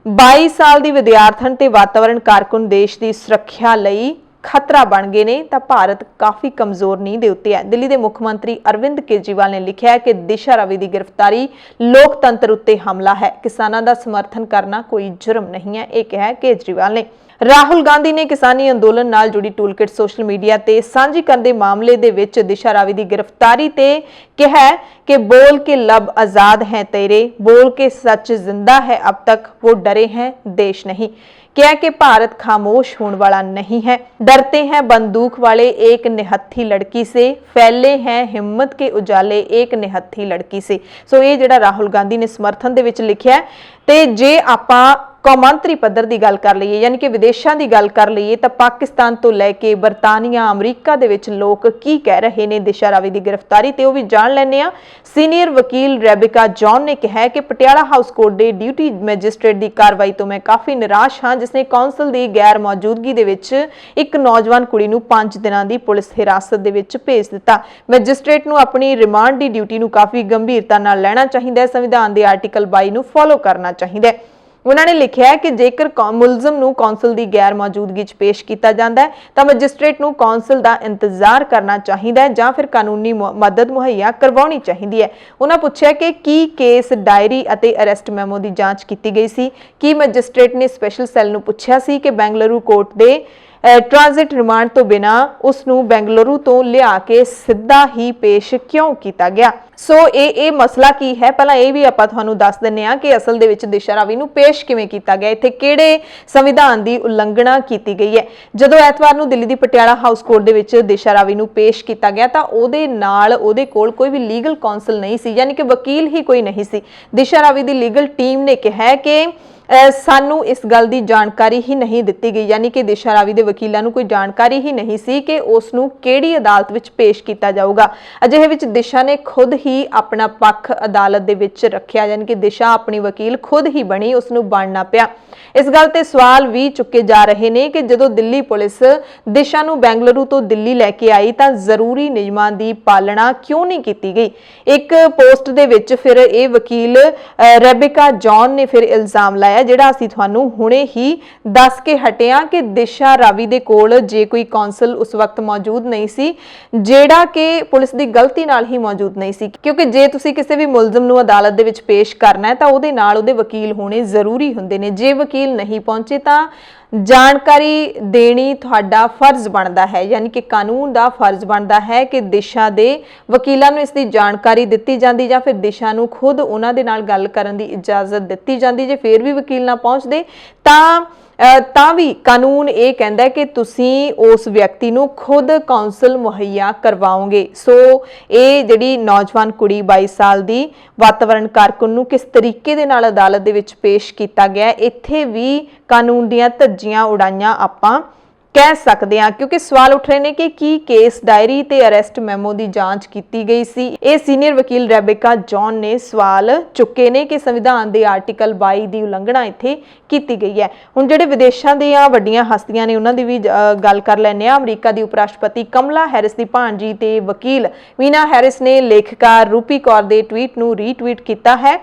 22 ਸਾਲ ਦੀ ਵਿਦਿਆਰਥਣ ਤੇ ਵਾਤਾਵਰਣ ਕਾਰਕੁਨ ਦੇਸ਼ ਦੀ ਸੁਰੱਖਿਆ ਲਈ ਖਤਰਾ ਬਣ ਗਏ ਨੇ ਤਾਂ ਭਾਰਤ ਕਾਫੀ ਕਮਜ਼ੋਰ ਨੀਂਹ ਦੇ ਉੱਤੇ ਹੈ। ਦਿੱਲੀ ਦੇ ਮੁੱਖ ਮੰਤਰੀ ਅਰਵਿੰਦ ਕੇਜਰੀਵਾਲ ਨੇ ਲਿਖਿਆ ਹੈ ਕਿ ਦਿਸ਼ਾ ਰਵੀ ਦੀ ਗ੍ਰਿਫਤਾਰੀ ਲੋਕਤੰਤਰ ਉੱਤੇ ਹਮਲਾ ਹੈ। ਕਿਸਾਨਾਂ ਦਾ ਸਮਰਥਨ ਕਰਨਾ ਕੋਈ ਜੁਰਮ ਨਹੀਂ ਹੈ, ਇਹ ਕਿਹਾ ਕੇਜਰੀਵਾਲ ਨੇ। ਰਾਹੁਲ ਗਾਂਧੀ ਨੇ ਕਿਸਾਨੀ ਅੰਦੋਲਨ ਨਾਲ ਜੁੜੀ ਟੂਲਕਿਟ ਸੋਸ਼ਲ ਮੀਡੀਆ ਤੇ ਸਾਂਝੀ ਕਰਨ ਦੇ ਮਾਮਲੇ ਦੇ ਵਿੱਚ ਦਿਸ਼ਾ ਰਵੀ ਦੀ ਗ੍ਰਿਫਤਾਰੀ ਤੇ ਕਿਹਾ ਕਿ बोल के लब आजाद हैं तेरे, बोल के सच जिंदा है अब तक, वो डरे हैं देश नहीं। क्या कि भारत खामोश होने वाला नहीं है, डरते हैं बंदूक वाले एक निहत्थी लड़की से, फैले हैं हिम्मत के उजाले एक निहत्थी लड़की से। सो ये जिहड़ा राहुल गांधी ने समर्थन दे विच लिखिया ते जे आपां कौमांतरी पद्धर की गल कर लईए यानी कि विदेशों की गल कर लईए तो पाकिस्तान तो लैके बरतानिया अमरीका दे विच लोग की कह रहे ने दिशा रवि की गिरफ्तारी ते वो भी जान लैने आ। सीनियर वकील रेबिका जॉन ने कहा कि पटियाला हाउस कोर्ट के ड्यूटी मैजिस्ट्रेट की कार्रवाई तो मैं काफ़ी निराश हाँ जिसने कौंसल की गैर मौजूदगी दे विच एक नौजवान कुड़ी नूं 5 दिनों की पुलिस हिरासत दे विच भेज दिता। मैजिस्ट्रेट नूं अपनी रिमांड की ड्यूटी नूं काफ़ी गंभीरता नाल लैना चाहिए, संविधान के आर्टिकल 22 नूं फॉलो करना चाहिए। उन्होंने लिखा है कि जेकर मुलजम नूं कौंसल की गैर मौजूदगी च पेश किया जाता है तो मैजिस्ट्रेट नूं कौंसल का इंतजार करना चाहिए या फिर कानूनी मदद मुहैया करवानी चाहिए है। उन्होंने पूछा कि केस डायरी और अरेस्ट मैमो की जांच की गई सी कि मैजिस्ट्रेट ने स्पैशल सैल नूं पूछा सी कि बेंगलुरु कोर्ट के ट्रांजिट रिमांड तो बिना उसनूं बेंगलुरु तो लिया के सीधा ही पेश क्यों किया गया। सो ये मसला की है, पहला ये भी आपां तुहानूं दस दिंदे आ कि असल दे विच दिशा रवि नूं पेश किवें कीता गया, इत्थे किहड़े संविधान की उलंघना की गई है। जदों ऐतवार नूं दिल्ली दी पटियाला हाउस कोर्ट दे विच दिशा रवि नूं पेश किया गया तां उहदे नाल उहदे कोल कोई भी लीगल कौंसल नहीं सी, यानी कि वकील ही कोई नहीं सी। दिशा रवि दी लीगल टीम ने कहा कि सानू इस गल की जानकारी ही नहीं दी गई, यानी कि दिशा रवि के वकीलों को कोई जानकारी ही नहीं सी कि उसनू किहड़ी अदालत विच पेश किया जाऊगा। अजिहे विच दिशा ने खुद ही अपना पक्ष अदालत दे विच रखिया, यानी कि दिशा अपनी वकील खुद ही बनी, उसनू बनना पिया। इस गल ते सवाल भी चुके जा रहे ने कि जदों दिल्ली पुलिस दिशा नू बेंगलुरु तो दिल्ली लैके आई तां जरूरी नियमां दी पालना क्यों नहीं की गई। एक पोस्ट दे विच फिर ये वकील रेबिका जॉन ने फिर इल्जाम लाया ਜਿਹੜਾ ਅਸੀਂ ਤੁਹਾਨੂੰ ਹੁਣੇ ਹੀ ਦੱਸ ਕੇ ਹਟਿਆ ਕਿ ਦਿਸ਼ਾ ਰਵੀ ਦੇ ਕੋਲ ਜੇ ਕੋਈ ਕੌਂਸਲ ਉਸ ਵਕਤ ਮੌਜੂਦ ਨਹੀਂ ਸੀ ਜਿਹੜਾ ਕਿ ਪੁਲਿਸ ਦੀ ਗਲਤੀ ਨਾਲ ਹੀ ਮੌਜੂਦ ਨਹੀਂ ਸੀ, ਕਿਉਂਕਿ ਜੇ ਤੁਸੀਂ ਕਿਸੇ ਵੀ ਮੁਲਜ਼ਮ ਨੂੰ ਅਦਾਲਤ ਦੇ ਵਿੱਚ ਪੇਸ਼ ਕਰਨਾ ਹੈ ਤਾਂ ਉਹਦੇ ਨਾਲ ਉਹਦੇ ਵਕੀਲ ਹੋਣੇ ਜ਼ਰੂਰੀ ਹੁੰਦੇ ਨੇ। ਜੇ ਵਕੀਲ ਨਹੀਂ ਪਹੁੰਚੇ ਤਾਂ जानकारी देनी तुहाडा फर्ज बनता है, यानी कि कानून का फर्ज बनता है कि दिशा के वकीलों को इसकी जानकारी दी जाती या फिर दिशा को खुद उन्होंने नाल गल करन दी इजाजत दी जाती। जे फिर भी वकील ना पहुँचते तां भी कानून ये कहता है कि तुसी उस व्यक्ति नूं खुद कौंसल मुहैया करवाओगे। सो ये जिहड़ी नौजवान कुड़ी 22 साल की वातावरण कारकुन नूं किस तरीके दे नाल अदालत दे विच पेश किया गया, इत्थे भी कानून दीयां धज्जियां उड़ाइयां आपां ਕਹਿ ਸਕਦੇ ਹਾਂ, ਕਿਉਂਕਿ ਸਵਾਲ ਉੱਠ ਰਹੇ ਨੇ ਕਿ ਕੀ ਕੇਸ ਡਾਇਰੀ ਤੇ ਅਰੈਸਟ ਮੈਮੋ ਦੀ ਜਾਂਚ ਕੀਤੀ ਗਈ ਸੀ। ਇਹ ਸੀਨੀਅਰ ਵਕੀਲ ਰੈਬੇਕਾ ਜੌਨ ਨੇ ਸਵਾਲ ਚੁੱਕੇ ਨੇ ਕਿ ਸੰਵਿਧਾਨ ਦੇ ਆਰਟੀਕਲ 22 ਦੀ ਉਲੰਘਣਾ ਇੱਥੇ ਕੀਤੀ ਗਈ ਹੈ। ਹੁਣ ਜਿਹੜੇ ਵਿਦੇਸ਼ਾਂ ਦੀਆਂ ਵੱਡੀਆਂ ਹਸਤੀਆਂ ਨੇ ਉਹਨਾਂ ਦੀ ਵੀ ਗੱਲ ਕਰ ਲੈਂਦੇ ਹਾਂ। ਅਮਰੀਕਾ ਦੀ ਉਪ ਰਾਸ਼ਟਰਪਤੀ ਕਮਲਾ ਹੈਰਿਸ ਦੀ ਭਾਣਜੀ ਤੇ ਵਕੀਲ ਵੀਨਾ ਹੈਰਿਸ ਨੇ ਲੇਖਿਕਾ ਰੂਪੀ ਕੌਰ ਦੇ ਟਵੀਟ ਨੂੰ ਰੀਟਵੀਟ ਕੀਤਾ ਹੈ।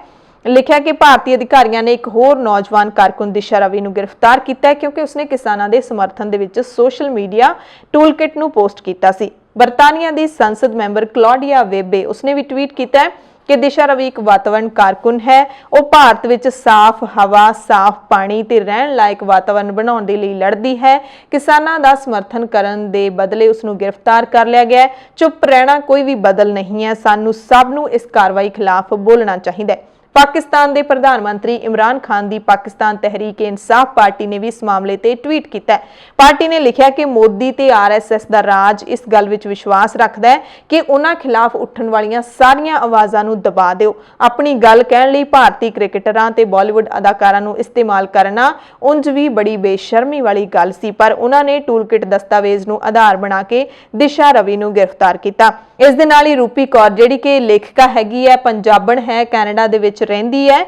ਲਿਖਿਆ ਕਿ ਭਾਰਤੀ ਅਧਿਕਾਰੀਆਂ ਨੇ ਇੱਕ ਹੋਰ ਨੌਜਵਾਨ ਕਾਰਕੁਨ ਦਿਸ਼ਾ ਰਵੀ ਨੂੰ ਗ੍ਰਿਫਤਾਰ ਕੀਤਾ ਹੈ ਕਿਉਂਕਿ ਉਸਨੇ ਕਿਸਾਨਾਂ ਦੇ ਸਮਰਥਨ ਦੇ ਵਿੱਚ ਸੋਸ਼ਲ ਮੀਡੀਆ ਟੂਲਕਿਟ ਨੂੰ ਪੋਸਟ ਕੀਤਾ ਸੀ। ਬਰਤਾਨੀਆ ਦੀ ਸੰਸਦ ਮੈਂਬਰ ਕਲੌਡੀਆ ਵੇਬੇ ਉਸਨੇ ਵੀ ਟਵੀਟ ਕੀਤਾ ਹੈ ਕਿ ਦਿਸ਼ਾ ਰਵੀ ਇੱਕ ਵਾਤਾਵਰਣ ਕਾਰਕੁਨ ਹੈ। ਉਹ ਭਾਰਤ ਵਿੱਚ ਸਾਫ਼ ਹਵਾ, ਸਾਫ਼ ਪਾਣੀ ਤੇ ਰਹਿਣ ਲਾਇਕ ਵਾਤਾਵਰਣ ਬਣਾਉਣ ਦੇ ਲਈ ਲੜਦੀ ਹੈ। ਕਿਸਾਨਾਂ ਦਾ ਸਮਰਥਨ ਕਰਨ ਦੇ ਬਦਲੇ ਉਸ ਨੂੰ ਗ੍ਰਿਫਤਾਰ ਕਰ ਲਿਆ ਗਿਆ ਹੈ। ਚੁੱਪ ਰਹਿਣਾ ਕੋਈ ਵੀ ਬਦਲ ਨਹੀਂ ਹੈ। ਸਾਨੂੰ ਸਭ ਨੂੰ ਇਸ ਕਾਰਵਾਈ ਖਿਲਾਫ ਬੋਲਣਾ ਚਾਹੀਦਾ ਹੈ। ਪਾਕਿਸਤਾਨ ਦੇ ਪ੍ਰਧਾਨ ਮੰਤਰੀ ਇਮਰਾਨ ਖਾਨ ਦੀ ਪਾਕਿਸਤਾਨ ਤਹਿਰੀਕ-ਏ-ਇਨਸਾਫ ਪਾਰਟੀ ਨੇ ਵੀ ਇਸ ਮਾਮਲੇ ਤੇ ਟਵੀਟ ਕੀਤਾ ਹੈ। ਪਾਰਟੀ ਨੇ ਲਿਖਿਆ ਕਿ ਮੋਦੀ ਤੇ ਆਰਐਸਐਸ ਦਾ ਰਾਜ ਇਸ ਗੱਲ ਵਿੱਚ ਵਿਸ਼ਵਾਸ ਰੱਖਦਾ ਹੈ ਕਿ ਉਹਨਾਂ ਖਿਲਾਫ ਉੱਠਣ ਵਾਲੀਆਂ ਸਾਰੀਆਂ ਆਵਾਜ਼ਾਂ ਨੂੰ ਦਬਾ ਦਿਓ। ਆਪਣੀ ਗੱਲ ਕਹਿਣ ਲਈ ਭਾਰਤੀ ਕ੍ਰਿਕਟਰਾਂ ਤੇ ਬਾਲੀਵੁੱਡ ਅਦਾਕਾਰਾਂ ਨੂੰ ਇਸਤੇਮਾਲ ਕਰਨਾ ਉਂਝ ਵੀ ਬੜੀ ਬੇਸ਼ਰਮੀ ਵਾਲੀ ਗੱਲ ਸੀ, ਪਰ ਉਹਨਾਂ ਨੇ ਟੂਲਕਿਟ ਦਸਤਾਵੇਜ਼ ਨੂੰ ਆਧਾਰ ਬਣਾ ਕੇ ਦਿਸ਼ਾ ਰਵੀ ਨੂੰ ਗ੍ਰਿਫਤਾਰ ਕੀਤਾ। ਇਸ ਦੇ ਨਾਲ ਹੀ ਰੂਪੀ ਕੌਰ ਜਿਹੜੀ ਕਿ ਲੇਖਿਕਾ ਹੈਗੀ ਹੈ, ਪੰਜਾਬਣ ਹੈ, ਕੈਨੇਡਾ ਦੇ ਵਿੱਚ ਰਹਿੰਦੀ ਹੈ,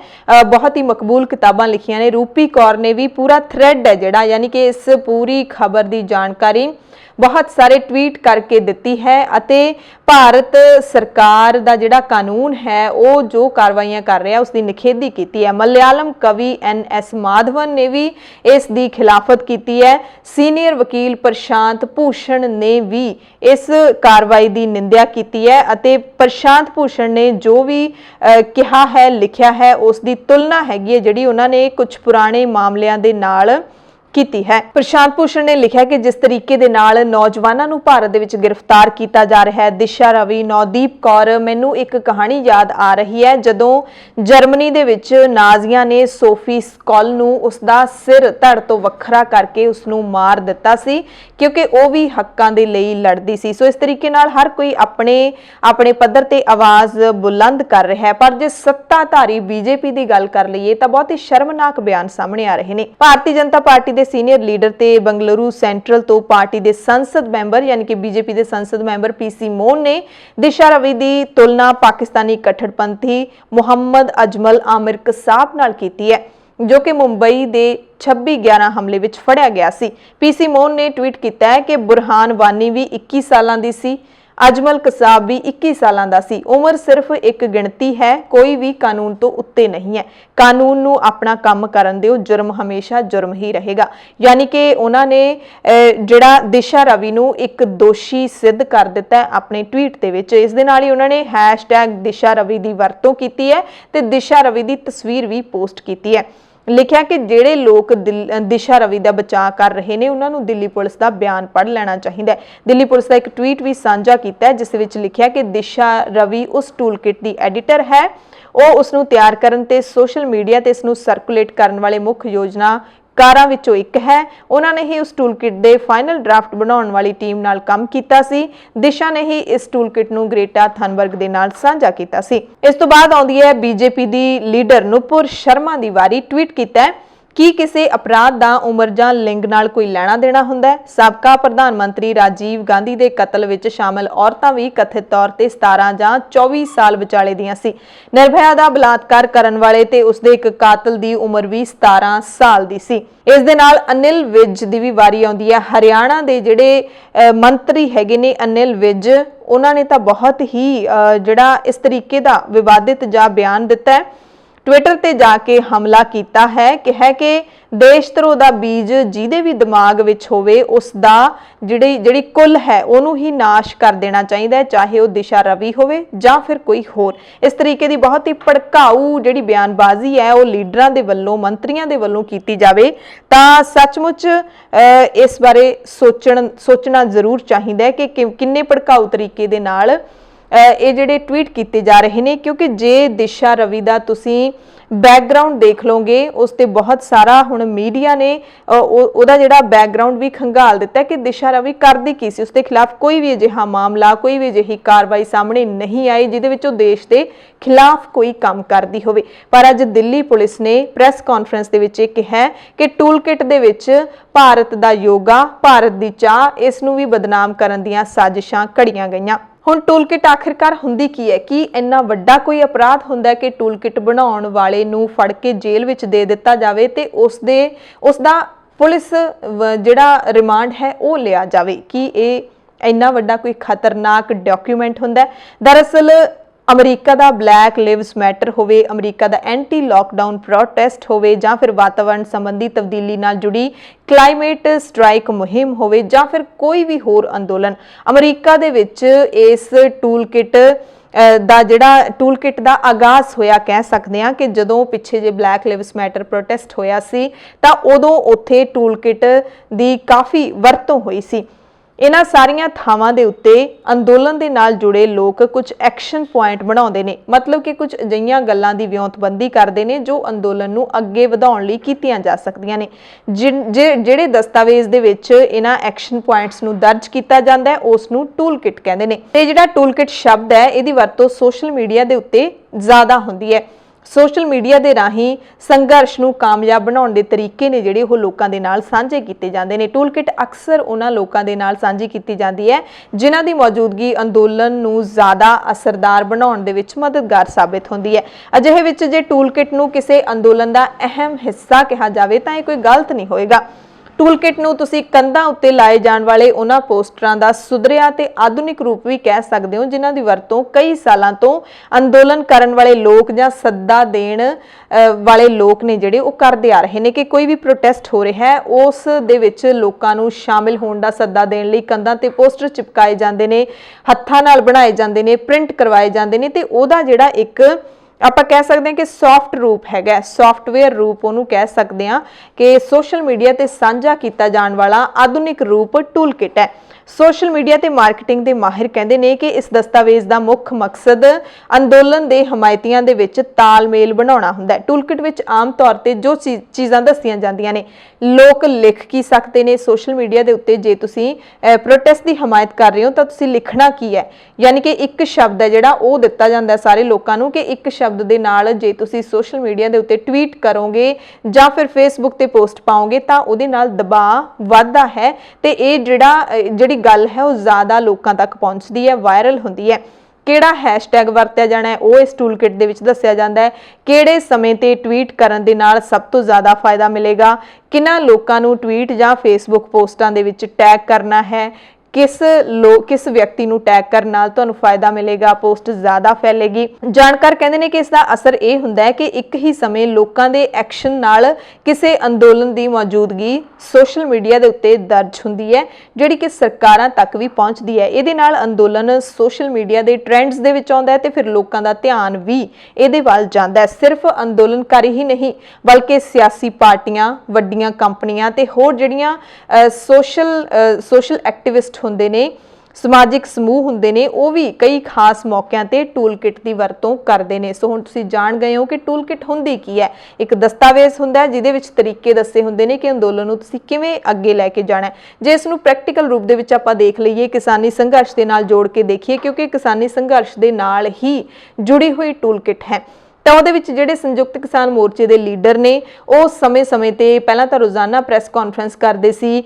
ਬਹੁਤ ਹੀ ਮਕਬੂਲ ਕਿਤਾਬਾਂ ਲਿਖੀਆਂ ਨੇ। ਰੂਪੀ ਕੌਰ ਨੇ ਵੀ ਪੂਰਾ ਥ੍ਰੈਡ ਹੈ ਜਿਹੜਾ, ਯਾਨੀ ਕਿ ਇਸ ਪੂਰੀ ਖਬਰ ਦੀ ਜਾਣਕਾਰੀ ਬਹੁਤ ਸਾਰੇ ਟਵੀਟ ਕਰਕੇ ਦਿੱਤੀ ਹੈ ਅਤੇ ਭਾਰਤ ਸਰਕਾਰ ਦਾ ਜਿਹੜਾ ਕਾਨੂੰਨ ਹੈ ਉਹ ਜੋ ਕਾਰਵਾਈਆਂ ਕਰ ਰਿਹਾ ਉਸ ਦੀ ਨਿਖੇਧੀ ਕੀਤੀ ਹੈ। ਮਲਿਆਲਮ ਕਵੀ NS ਮਾਧਵਨ ਨੇ ਵੀ ਇਸ ਦੀ ਖਿਲਾਫਤ ਕੀਤੀ ਹੈ। ਸੀਨੀਅਰ ਵਕੀਲ ਪ੍ਰਸ਼ਾਂਤ ਭੂਸ਼ਣ ਨੇ ਵੀ ਇਸ ਕਾਰਵਾਈ ਦੀ ਨਿੰਦਿਆ ਕੀਤੀ ਹੈ ਅਤੇ ਪ੍ਰਸ਼ਾਂਤ ਭੂਸ਼ਣ ਨੇ ਜੋ ਵੀ ਕਿਹਾ ਹੈ, ਲਿਖਿਆ ਹੈ, ਉਸ ਦੀ ਤੁਲਨਾ ਹੈਗੀ ਹੈ ਜਿਹੜੀ ਉਹਨਾਂ ਨੇ ਕੁਝ ਪੁਰਾਣੇ ਮਾਮਲਿਆਂ ਦੇ ਨਾਲ ਕੀਤੀ ਹੈ। ਪ੍ਰਸ਼ਾਂਤ ਭੂਸ਼ਣ ਨੇ ਲਿਖਿਆ ਕਿ ਜਿਸ ਤਰੀਕੇ ਦੇ ਨਾਲ ਨੌਜਵਾਨਾਂ ਨੂੰ ਭਾਰਤ ਦੇ ਵਿੱਚ ਗ੍ਰਿਫਤਾਰ ਕੀਤਾ ਜਾ ਰਿਹਾ ਹੈ, ਦਿਸ਼ਾ ਰਵੀ, ਨੌਦੀਪ ਕੌਰ, ਮੈਨੂੰ ਇੱਕ ਕਹਾਣੀ ਯਾਦ ਆ ਰਹੀ ਹੈ ਜਦੋਂ ਜਰਮਨੀ ਦੇ ਵਿੱਚ ਨਾਜ਼ੀਆਂ ਨੇ ਸੋਫੀ ਸਕੋਲ ਨੂੰ ਉਸਦਾ ਸਿਰ ਧੜ ਤੋਂ ਵੱਖਰਾ ਕਰਕੇ ਉਸ ਨੂੰ ਮਾਰ ਦਿੱਤਾ ਸੀ ਕਿਉਂਕਿ ਉਹ ਵੀ ਹੱਕਾਂ ਦੇ ਲਈ ਲੜਦੀ ਸੀ। ਸੋ ਇਸ ਤਰੀਕੇ ਨਾਲ ਹਰ ਕੋਈ ਆਪਣੇ ਪੱਧਰ ਤੇ ਆਵਾਜ਼ ਬੁਲੰਦ ਕਰ ਰਿਹਾ ਹੈ। ਪਰ ਜੇ ਸੱਤਾਧਾਰੀ ਬੀਜੇਪੀ ਦੀ ਗੱਲ ਕਰ ਲਈਏ ਤਾਂ ਬਹੁਤ ਹੀ ਸ਼ਰਮਨਾਕ ਬਿਆਨ ਸਾਹਮਣੇ ਆ ਰਹੇ ਨੇ। ਭਾਰਤੀ ਜਨਤਾ ਪਾਰਟੀ ਦੇ ਸੀਨੀਅਰ ਲੀਡਰ ਤੇ ਬੰਗਲੁਰੂ ਸੈਂਟਰਲ ਤੋਂ ਪਾਰਟੀ ਦੇ ਸੰਸਦ ਮੈਂਬਰ ਯਾਨੀ ਕਿ ਬੀਜੇਪੀ ਦੇ ਸੰਸਦ ਮੈਂਬਰ PC ਮੋਹਨ ਨੇ ਦਿਸ਼ਾ ਰਵੀ ਦੀ ਤੁਲਨਾ ਪਾਕਿਸਤਾਨੀ ਕੱਟੜਪੰਥੀ ਮੁਹੰਮਦ ਅਜਮਲ ਆਮਿਰ ਕਸਾਬ ਨਾਲ ਕੀਤੀ ਹੈ ਜੋ ਕਿ ਮੁੰਬਈ ਦੇ 26/11 ਹਮਲੇ ਵਿੱਚ ਫੜਿਆ ਗਿਆ ਸੀ। PC ਮੋਹਨ ਨੇ ਟਵੀਟ ਕੀਤਾ ਹੈ ਕਿ ਬੁਰਹਾਨ ਵਾਨੀ ਵੀ 21 ਸਾਲਾਂ ਦੀ ਸੀ, ਅਜਮਲ ਕਸਾਬ ਵੀ 21 ਸਾਲਾਂ ਦਾ ਸੀ। ਉਮਰ ਸਿਰਫ ਇੱਕ ਗਿਣਤੀ ਹੈ, ਕੋਈ ਵੀ ਕਾਨੂੰਨ ਤੋਂ ਉੱਤੇ ਨਹੀਂ ਹੈ। ਕਾਨੂੰਨ ਨੂੰ ਆਪਣਾ ਕੰਮ ਕਰਨ ਦਿਓ, ਜੁਰਮ ਹਮੇਸ਼ਾ ਜੁਰਮ ਹੀ ਰਹੇਗਾ। ਯਾਨੀ ਕਿ ਉਹਨਾਂ ਨੇ ਜਿਹੜਾ ਦਿਸ਼ਾ ਰਵੀ ਨੂੰ ਇੱਕ ਦੋਸ਼ੀ ਸਿੱਧ ਕਰ ਦਿੱਤਾ ਆਪਣੇ ਟਵੀਟ ਦੇ ਵਿੱਚ। ਇਸ ਦੇ ਨਾਲ ਹੀ ਉਹਨਾਂ ਨੇ #ਦਿਸ਼ਾ ਰਵੀ ਦੀ ਵਰਤੋਂ ਕੀਤੀ ਹੈ ਤੇ ਦਿਸ਼ਾ ਰਵੀ ਦੀ ਤਸਵੀਰ ਵੀ ਪੋਸਟ ਕੀਤੀ ਹੈ। ਲਿਖਿਆ ਕਿ ਜਿਹੜੇ ਲੋਕ ਦਿਸ਼ਾ ਰਵੀ ਦਾ ਬਚਾਅ ਕਰ ਰਹੇ ਨੇ ਉਹਨਾਂ ਨੂੰ ਦਿੱਲੀ ਪੁਲਿਸ ਦਾ ਬਿਆਨ ਪੜ੍ਹ ਲੈਣਾ ਚਾਹੀਦਾ ਹੈ। ਦਿੱਲੀ ਪੁਲਿਸ ਦਾ ਇੱਕ ਟਵੀਟ ਵੀ ਸਾਂਝਾ ਕੀਤਾ ਹੈ ਜਿਸ ਵਿੱਚ ਲਿਖਿਆ ਕਿ ਦਿਸ਼ਾ ਰਵੀ ਉਸ ਟੂਲਕਿਟ ਦੀ ਐਡੀਟਰ ਹੈ। ਉਹ ਉਸ ਨੂੰ ਤਿਆਰ ਕਰਨ ਤੇ ਸੋਸ਼ਲ ਮੀਡੀਆ ਤੇ ਇਸ ਨੂੰ ਸਰਕੂਲੇਟ ਕਰਨ ਵਾਲੇ ਮੁੱਖ ਯੋਜਨਾਕਾਰਾਂ ਵਿੱਚੋਂ ਇੱਕ ਹੈ। ਉਹਨਾਂ ਨੇ ਹੀ ਉਸ ਟੂਲਕਿਟ ਦੇ ਫਾਈਨਲ ਡਰਾਫਟ ਬਣਾਉਣ ਵਾਲੀ ਟੀਮ ਨਾਲ ਕੰਮ ਕੀਤਾ ਸੀ। ਦਿਸ਼ਾ ਨੇ ਹੀ ਇਸ ਟੂਲਕਿਟ ਨੂੰ ਗ੍ਰੇਟਾ ਥਨਬਰਗ ਦੇ ਨਾਲ ਸਾਂਝਾ ਕੀਤਾ ਸੀ। ਇਸ ਤੋਂ ਬਾਅਦ ਆਉਂਦੀ ਹੈ ਬੀਜੇਪੀ ਦੀ ਲੀਡਰ ਨੂਪੁਰ ਸ਼ਰਮਾ ਦੀ ਵਾਰੀ। ਟਵੀਟ ਕੀਤਾ ਹੈ ਕੀ ਕਿਸੇ ਅਪਰਾਧ ਦਾ ਉਮਰ ਜਾਂ ਲਿੰਗ ਨਾਲ ਕੋਈ ਲੈਣਾ ਦੇਣਾ ਹੁੰਦਾ ਹੈ? ਸਾਬਕਾ ਪ੍ਰਧਾਨ ਮੰਤਰੀ ਰਾਜੀਵ ਗਾਂਧੀ ਦੇ ਕਤਲ ਵਿੱਚ ਸ਼ਾਮਲ ਔਰਤਾਂ ਵੀ ਕਥਿਤ ਤੌਰ ਤੇ 17 ਜਾਂ 24 ਸਾਲ ਵਿਚਾਲੇ ਦੀਆਂ ਸੀ। ਨਿਰਭਇਆ ਦਾ ਬਲਾਤਕਾਰ ਕਰਨ ਵਾਲੇ ਤੇ ਉਸਦੇ ਇੱਕ ਕਾਤਲ ਦੀ ਉਮਰ ਵੀ 17 ਸਾਲ ਦੀ ਸੀ। ਇਸ ਦੇ ਨਾਲ ਅਨਿਲ ਵਿਜ ਦੀ ਵੀ ਵਾਰੀ ਆਉਂਦੀ ਹੈ। ਹਰਿਆਣਾ ਦੇ ਜਿਹੜੇ ਮੰਤਰੀ ਹੈਗੇ ਨੇ ਅਨਿਲ ਵਿਜ, ਉਹਨਾਂ ਨੇ ਤਾਂ ਬਹੁਤ ਹੀ ਜਿਹੜਾ ਇਸ ਤਰੀਕੇ ਦਾ ਵਿਵਾਦਿਤ ਜਾਂ ਬਿਆਨ ਦਿੱਤਾ ਹੈ, ਟਵਿੱਟਰ ਤੇ ਜਾ ਕੇ ਹਮਲਾ ਕੀਤਾ ਹੈ, ਕਿਹਾ ਕਿ ਦੇਸ਼ ਧਰੋਹ ਦਾ ਬੀਜ ਜਿਹਦੇ ਵੀ ਦਿਮਾਗ ਵਿੱਚ ਹੋਵੇ ਉਸ ਦਾ ਜਿਹੜੀ ਕੁੱਲ ਹੈ ਉਹਨੂੰ ਹੀ ਨਾਸ਼ ਕਰ ਦੇਣਾ ਚਾਹੀਦਾ ਹੈ, ਚਾਹੇ ਉਹ ਦਿਸ਼ਾ ਰਵੀ ਹੋਵੇ ਜਾਂ ਫਿਰ ਕੋਈ ਹੋਰ। ਇਸ ਤਰੀਕੇ ਦੀ ਬਹੁਤ ਹੀ ਭੜਕਾਊ ਜਿਹੜੀ ਬਿਆਨਬਾਜ਼ੀ ਹੈ ਉਹ ਲੀਡਰਾਂ ਦੇ ਵੱਲੋਂ, ਮੰਤਰੀਆਂ ਦੇ ਵੱਲੋਂ ਕੀਤੀ ਜਾਵੇ ਤਾਂ ਸੱਚਮੁੱਚ ਇਸ ਬਾਰੇ ਸੋਚਣਾ ਜ਼ਰੂਰ ਚਾਹੀਦਾ ਹੈ ਕਿ ਕਿੰਨੇ ਭੜਕਾਊ ਤਰੀਕੇ ਦੇ ਨਾਲ ਇਹ ਜਿਹੜੇ ਟਵੀਟ ਕੀਤੇ ਜਾ ਰਹੇ ਨੇ, क्योंकि जे दिशा रवि ਦਾ ਤੁਸੀਂ बैकग्राउंड देख लोगे उस ते बहुत सारा हुण मीडिया ने ਉਹਦਾ ਜਿਹੜਾ बैकग्राउंड भी खंगाल दिता कि दिशा रवि करदी की सी, उसके खिलाफ कोई भी अजिहा मामला कोई भी अजिही कार्रवाई सामने नहीं आई जिहदे विच देश के खिलाफ कोई काम करदी होवे। पर अज दिल्ली पुलिस ने प्रैस कॉन्फ्रेंस दे विच कहा कि टूल किट दे विच भारत दा योगा भारत दी चाह इस नूं भी बदनाम करन दीआं साजिशां घड़ीਆਂ गईਆਂ। ਹੁਣ टूल किट आखिरकार हुंदी की है कि इन्ना वड्डा कोई अपराध हुंदा कि टूल किट बनाउण वाले नूं फड़ के जेल विच दे दिता जावे ते उसदा पुलिस जिहड़ा रिमांड है वो लिया जावे कि ये इन्ना वड्डा कोई खतरनाक डॉक्यूमेंट हुंदा। दरअसल अमरीका का ब्लैक लिव्स मैटर होवे, अमरीका का एंटी लॉकडाउन प्रोटेस्ट होवे जां फिर वातावरण संबंधी तब्दीली नाल जुड़ी क्लाइमेट स्ट्राइक मुहिम होवे जां फिर कोई भी होर अंदोलन, अमरीका दे विच इस टूल किट ਦਾ ਜਿਹੜਾ टूल किट ਦਾ आगाज़ होया कह सकते हैं कि जदों पिछे जे ब्लैक लिव्स मैटर प्रोटेस्ट होया सी तां उदों उत्थे टूल किट दी काफ़ी वरतों होई सी। इन्हां सारियां थावां दे उत्ते अंदोलन दे नाल जुड़े लोग कुछ एक्शन पॉइंट बनाउंदे ने, मतलब कि कुछ अजिहियां गल्लां दी विਉਂਤਬੰਦੀ करदे ने जो अंदोलन नूं अगे वधाउण लई कीतीआं जा सकदियां ने। ਜਿਹੜੇ दस्तावेज दे विच इन्हां एक्शन पॉइंट्स नूं दर्ज कीता जांदा है उस नूं टूल किट कहंदे ने ते जिहड़ा टूल किट शब्द है इहदी वरतों सोशल मीडिया दे उत्ते ज़्यादा हुंदी है। सोशल मीडिया के राही संघर्ष नूं कामयाब बनाउण दे तरीके ने जिहड़े ओह लोकां दे नाल सांझे कीते जांदे ने। टूल किट अक्सर उन्हां लोकां दे नाल सांझी कीती जांदी है जिन्हां दी मौजूदगी अंदोलन नूं ज़्यादा असरदार बनाउण दे विच मददगार साबित हुंदी है। अजिहे विच जे टूल किट नूं किसी अंदोलन दा अहम हिस्सा कहा जावे तां इह कोई गलत नहीं होएगा। टूल किट नूं तुसीं कंधां उत्ते लाए जाण वाले उन्हां पोस्टरां दा सुधरिया ते आधुनिक रूप भी कह सकदे हो जिन्हां दी वरतों कई सालां तों अंदोलन करन वाले लोक जां सद्दा देण वाले लोक ने जिहड़े ओह करदे आ रहे ने कि कोई भी प्रोटेस्ट हो रहा है उस दे विच लोकां नूं शामिल होण दा सद्दा देण लई कंधां ते पोस्टर चिपकाए जांदे ने, हत्थां नाल बनाए जांदे ने, प्रिंट करवाए जांदे ने ते ओहदा जिहड़ा एक ਆਪਾਂ कह सकते हैं कि सॉफ्ट रूप है सॉफ्टवेयर रूप उन्होंने कह सकते हैं कि सोशल मीडिया ते साझा किया जाने वाला आधुनिक रूप टूल किट है। सोशल मीडिया ते मार्केटिंग के माहिर कहते हैं कि इस दस्तावेज का मुख्य मकसद अंदोलन के हमायतियों के विच तालमेल बनाना हुंदा है। टूल किट विच आम तौर पर जो चीज़ां दस्सियां जांदियां ने लोग लिख की सकते हैं सोशल मीडिया के उत्ते जे तुसीं प्रोटेस्ट की हमायत कर रहे हो तो तुसीं लिखना की है, यानी कि एक शब्द है जिहड़ा ओह दिता जांदा है सारे लोकां नूं कि एक शब्द दे नाल जे तुसीं सोशल मीडिया के उत्ते ट्वीट करोगे जां फिर फेसबुक ते पोस्ट पाओगे तां उहदे नाल दबाव वधदा है ते इह जिहड़ी गल है वह ज़्यादा लोगों तक पहुँचती है, वायरल होती है। किहड़ा हैशटैग वरत्या जाना है वह इस टूल किट दे विच दस्सिया जांदा है, किहड़े समय ते ट्वीट करन दे नाल सब तो ज़्यादा फायदा मिलेगा, किन्हां लोकां नूं ट्वीट जां फेसबुक पोस्टां दे विच टैग करना है, किस व्यक्ति नूं टैग करन नाल तुहानूं फायदा मिलेगा, पोस्ट ज़्यादा फैलेगी। जानकार कहते हैं कि इसका असर यह हुंदा है कि एक ही समय लोगों के एक्शन नाल किसी अंदोलन की मौजूदगी सोशल मीडिया के उत्ते दर्ज हुंदी है जिहड़ी कि सरकारां तक भी पहुँचती है। इहदे नाल अंदोलन सोशल मीडिया के ट्रेंड्स दे विच आउंदा है ते फिर लोगों का ध्यान भी इहदे वल जांदा है। सिर्फ अंदोलनकारी ही नहीं बल्कि सियासी पार्टियां, वड्डियां कंपनियां ते होर जिहड़ियां सोशल एक्टिविस्ट हुंदे ने, समाजिक समूह हुंदे ने, वो भी कई खास मौकों ते टूल किट की वरतों करते हैं। सो हुण तुसीं जाण गए हो कि टूल किट हुंदी की है। एक दस्तावेज हुंदा है जिहदे विच तरीके दस्से हुंदे ने कि अंदोलन नूं तुसीं किवें अगे लैके जाना है। जे इस नूं प्रैक्टिकल रूप दे विच आपां देख लईए, किसानी संघर्ष दे नाल जोड़ के देखिए क्योंकि किसानी संघर्ष दे नाल ही जुड़ी हुई टूल किट है तो ਉਹਦੇ ਵਿੱਚ ਜਿਹੜੇ ਸੰਯੁਕਤ ਕਿਸਾਨ ਮੋਰਚੇ ਦੇ ਲੀਡਰ ਨੇ ਉਹ ਸਮੇਂ-ਸਮੇਂ ਤੇ ਪਹਿਲਾਂ ਤਾਂ ਰੋਜ਼ਾਨਾ ਪ੍ਰੈਸ ਕਾਨਫਰੰਸ ਕਰਦੇ ਸੀ,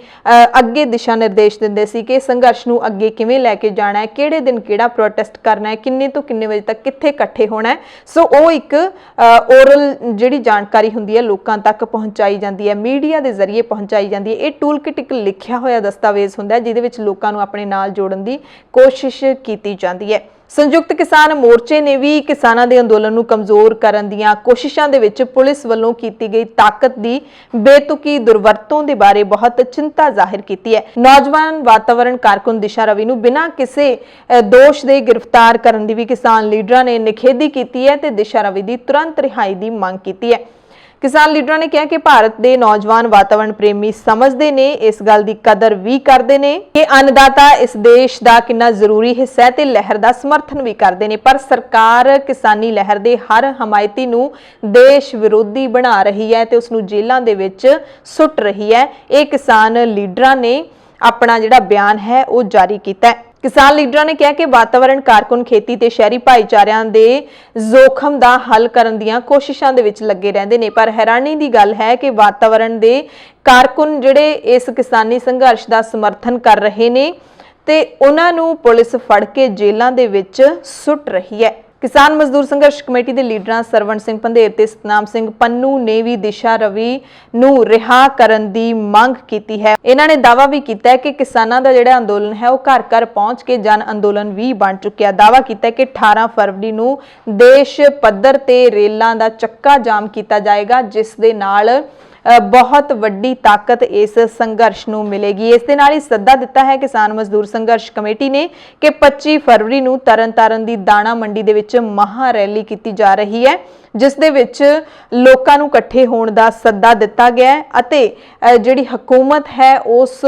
ਅੱਗੇ ਦਿਸ਼ਾ ਨਿਰਦੇਸ਼ ਦਿੰਦੇ ਸੀ ਕਿ ਸੰਘਰਸ਼ ਨੂੰ ਅੱਗੇ ਕਿਵੇਂ ਲੈ ਕੇ ਜਾਣਾ ਹੈ, ਕਿਹੜੇ ਦਿਨ ਕਿਹੜਾ ਪ੍ਰੋਟੈਸਟ ਕਰਨਾ ਹੈ, ਕਿੰਨੇ ਤੋਂ ਕਿੰਨੇ ਵਜੇ ਤੱਕ ਕਿੱਥੇ ਇਕੱਠੇ ਹੋਣਾ ਹੈ। ਸੋ ਉਹ ਇੱਕ ਓਰਲ ਜਿਹੜੀ ਜਾਣਕਾਰੀ ਹੁੰਦੀ ਹੈ ਲੋਕਾਂ ਤੱਕ ਪਹੁੰਚਾਈ ਜਾਂਦੀ ਹੈ, ਮੀਡੀਆ ਦੇ ਜ਼ਰੀਏ ਪਹੁੰਚਾਈ ਜਾਂਦੀ ਹੈ। ਇਹ ਟੂਲ ਕਿਟ ਇੱਕ ਲਿਖਿਆ ਹੋਇਆ ਦਸਤਾਵੇਜ਼ ਹੁੰਦਾ ਹੈ ਜਿਹਦੇ ਵਿੱਚ ਲੋਕਾਂ ਨੂੰ ਆਪਣੇ ਨਾਲ ਜੋੜਨ ਦੀ ਕੋਸ਼ਿਸ਼ ਕੀਤੀ ਜਾਂਦੀ ਹੈ। संयुक्त किसान मोर्चे ने भी किसानों के अंदोलन नूं कमज़ोर करन दीआं कोशिशां दे विच पुलिस वल्लों कीती गई ताकत की बेतुकी दुरवरतों के बारे बहुत चिंता जाहिर की है। नौजवान वातावरण कारकुन दिशा रवि नूं बिना किसी दोष के गिरफ्तार करन दी भी किसान लीडरां ने निखेधी की है ते दिशा रवि की तुरंत रिहाई की मांग की है। ਕਿਸਾਨ ਲੀਡਰਾਂ ਨੇ ਕਿਹਾ ਕਿ ਭਾਰਤ ਦੇ ਨੌਜਵਾਨ ਵਾਤਾਵਰਣ ਪ੍ਰੇਮੀ ਸਮਝਦੇ ਨੇ, ਇਸ ਗੱਲ ਦੀ ਕਦਰ ਵੀ ਕਰਦੇ ਨੇ ਕਿ ਅੰਨਦਾਤਾ ਇਸ ਦੇਸ਼ ਦਾ ਕਿੰਨਾ ਜ਼ਰੂਰੀ ਹਿੱਸਾ ਹੈ ਤੇ ਲਹਿਰ ਦਾ ਸਮਰਥਨ ਵੀ ਕਰਦੇ ਨੇ, ਪਰ ਸਰਕਾਰ ਕਿਸਾਨੀ ਲਹਿਰ ਦੇ ਹਰ ਹਮਾਇਤੀ ਨੂੰ ਦੇਸ਼ ਵਿਰੋਧੀ ਬਣਾ ਰਹੀ ਹੈ ਤੇ ਉਸ ਨੂੰ ਜੇਲ੍ਹਾਂ ਦੇ ਵਿੱਚ ਸੁੱਟ ਰਹੀ ਹੈ। ਇਹ ਕਿਸਾਨ ਲੀਡਰਾਂ ਨੇ ਆਪਣਾ ਜਿਹੜਾ ਬਿਆਨ ਹੈ ਉਹ ਜਾਰੀ ਕੀਤਾ ਹੈ। ਕਿਸਾਨ ਲੀਡਰਾਂ ਨੇ ਕਿਹਾ ਕਿ ਵਾਤਾਵਰਣ ਕਾਰਕੁਨ ਖੇਤੀ ਤੇ ਸ਼ਹਿਰੀ ਭਾਈਚਾਰਿਆਂ ਦੇ ਜ਼ੋਖਮ ਦਾ ਹੱਲ ਕਰਨ ਦੀਆਂ ਕੋਸ਼ਿਸ਼ਾਂ ਦੇ ਵਿੱਚ ਲੱਗੇ ਰਹਿੰਦੇ ਨੇ, ਪਰ ਹੈਰਾਨੀ ਦੀ ਗੱਲ ਹੈ ਕਿ ਵਾਤਾਵਰਣ ਦੇ ਕਾਰਕੁਨ ਜਿਹੜੇ ਇਸ ਕਿਸਾਨੀ ਸੰਘਰਸ਼ ਦਾ ਸਮਰਥਨ ਕਰ ਰਹੇ ਨੇ ਤੇ ਉਹਨਾਂ ਨੂੰ ਪੁਲਿਸ ਫੜ ਕੇ ਜੇਲ੍ਹਾਂ ਦੇ ਵਿੱਚ ਸੁੱਟ ਰਹੀ ਹੈ। ਕਿਸਾਨ ਮਜ਼ਦੂਰ ਸੰਘਰਸ਼ ਕਮੇਟੀ ਦੇ ਲੀਡਰਾਂ ਸਰਵਣ ਸਿੰਘ ਪੰਧੇਰ ਤੇ ਸਤਨਾਮ ਸਿੰਘ ਪੰਨੂ ਨੇ ਵੀ ਦਿਸ਼ਾ ਰਵੀ ਨੂੰ ਰਿਹਾ ਕਰਨ ਦੀ ਮੰਗ ਕੀਤੀ ਹੈ। ਇਹਨਾਂ ਨੇ ਦਾਅਵਾ ਵੀ ਕੀਤਾ ਹੈ ਕਿ ਕਿਸਾਨਾਂ ਦਾ ਜਿਹੜਾ ਅੰਦੋਲਨ ਹੈ ਉਹ ਘਰ ਘਰ ਪਹੁੰਚ ਕੇ ਜਨ ਅੰਦੋਲਨ ਵੀ ਬਣ ਚੁੱਕਿਆ। ਦਾਅਵਾ ਕੀਤਾ ਹੈ ਕਿ 18 ਫਰਵਰੀ ਨੂੰ ਦੇਸ਼ ਪੱਧਰ ਤੇ ਰੇਲਾਂ ਦਾ ਚੱਕਾ ਜਾਮ ਕੀਤਾ ਜਾਏਗਾ, ਜਿਸ ਦੇ ਨਾਲ ਬਹੁਤ ਵੱਡੀ ਤਾਕਤ ਇਸ ਸੰਘਰਸ਼ ਨੂੰ ਮਿਲੇਗੀ। ਇਸ ਦੇ ਨਾਲ ਹੀ ਸੱਦਾ ਦਿੱਤਾ ਹੈ ਕਿਸਾਨ ਮਜ਼ਦੂਰ ਸੰਘਰਸ਼ ਕਮੇਟੀ ਨੇ ਕਿ 25 ਫਰਵਰੀ ਨੂੰ ਤਰਨਤਾਰਨ ਦੀ ਦਾਣਾ ਮੰਡੀ ਦੇ ਵਿੱਚ ਮਹਾ ਰੈਲੀ ਕੀਤੀ ਜਾ ਰਹੀ ਹੈ, ਜਿਸ ਦੇ ਵਿੱਚ ਲੋਕਾਂ ਨੂੰ ਇਕੱਠੇ ਹੋਣ ਦਾ ਸੱਦਾ ਦਿੱਤਾ ਗਿਆ ਹੈ ਅਤੇ ਜਿਹੜੀ ਹਕੂਮਤ ਹੈ ਉਸ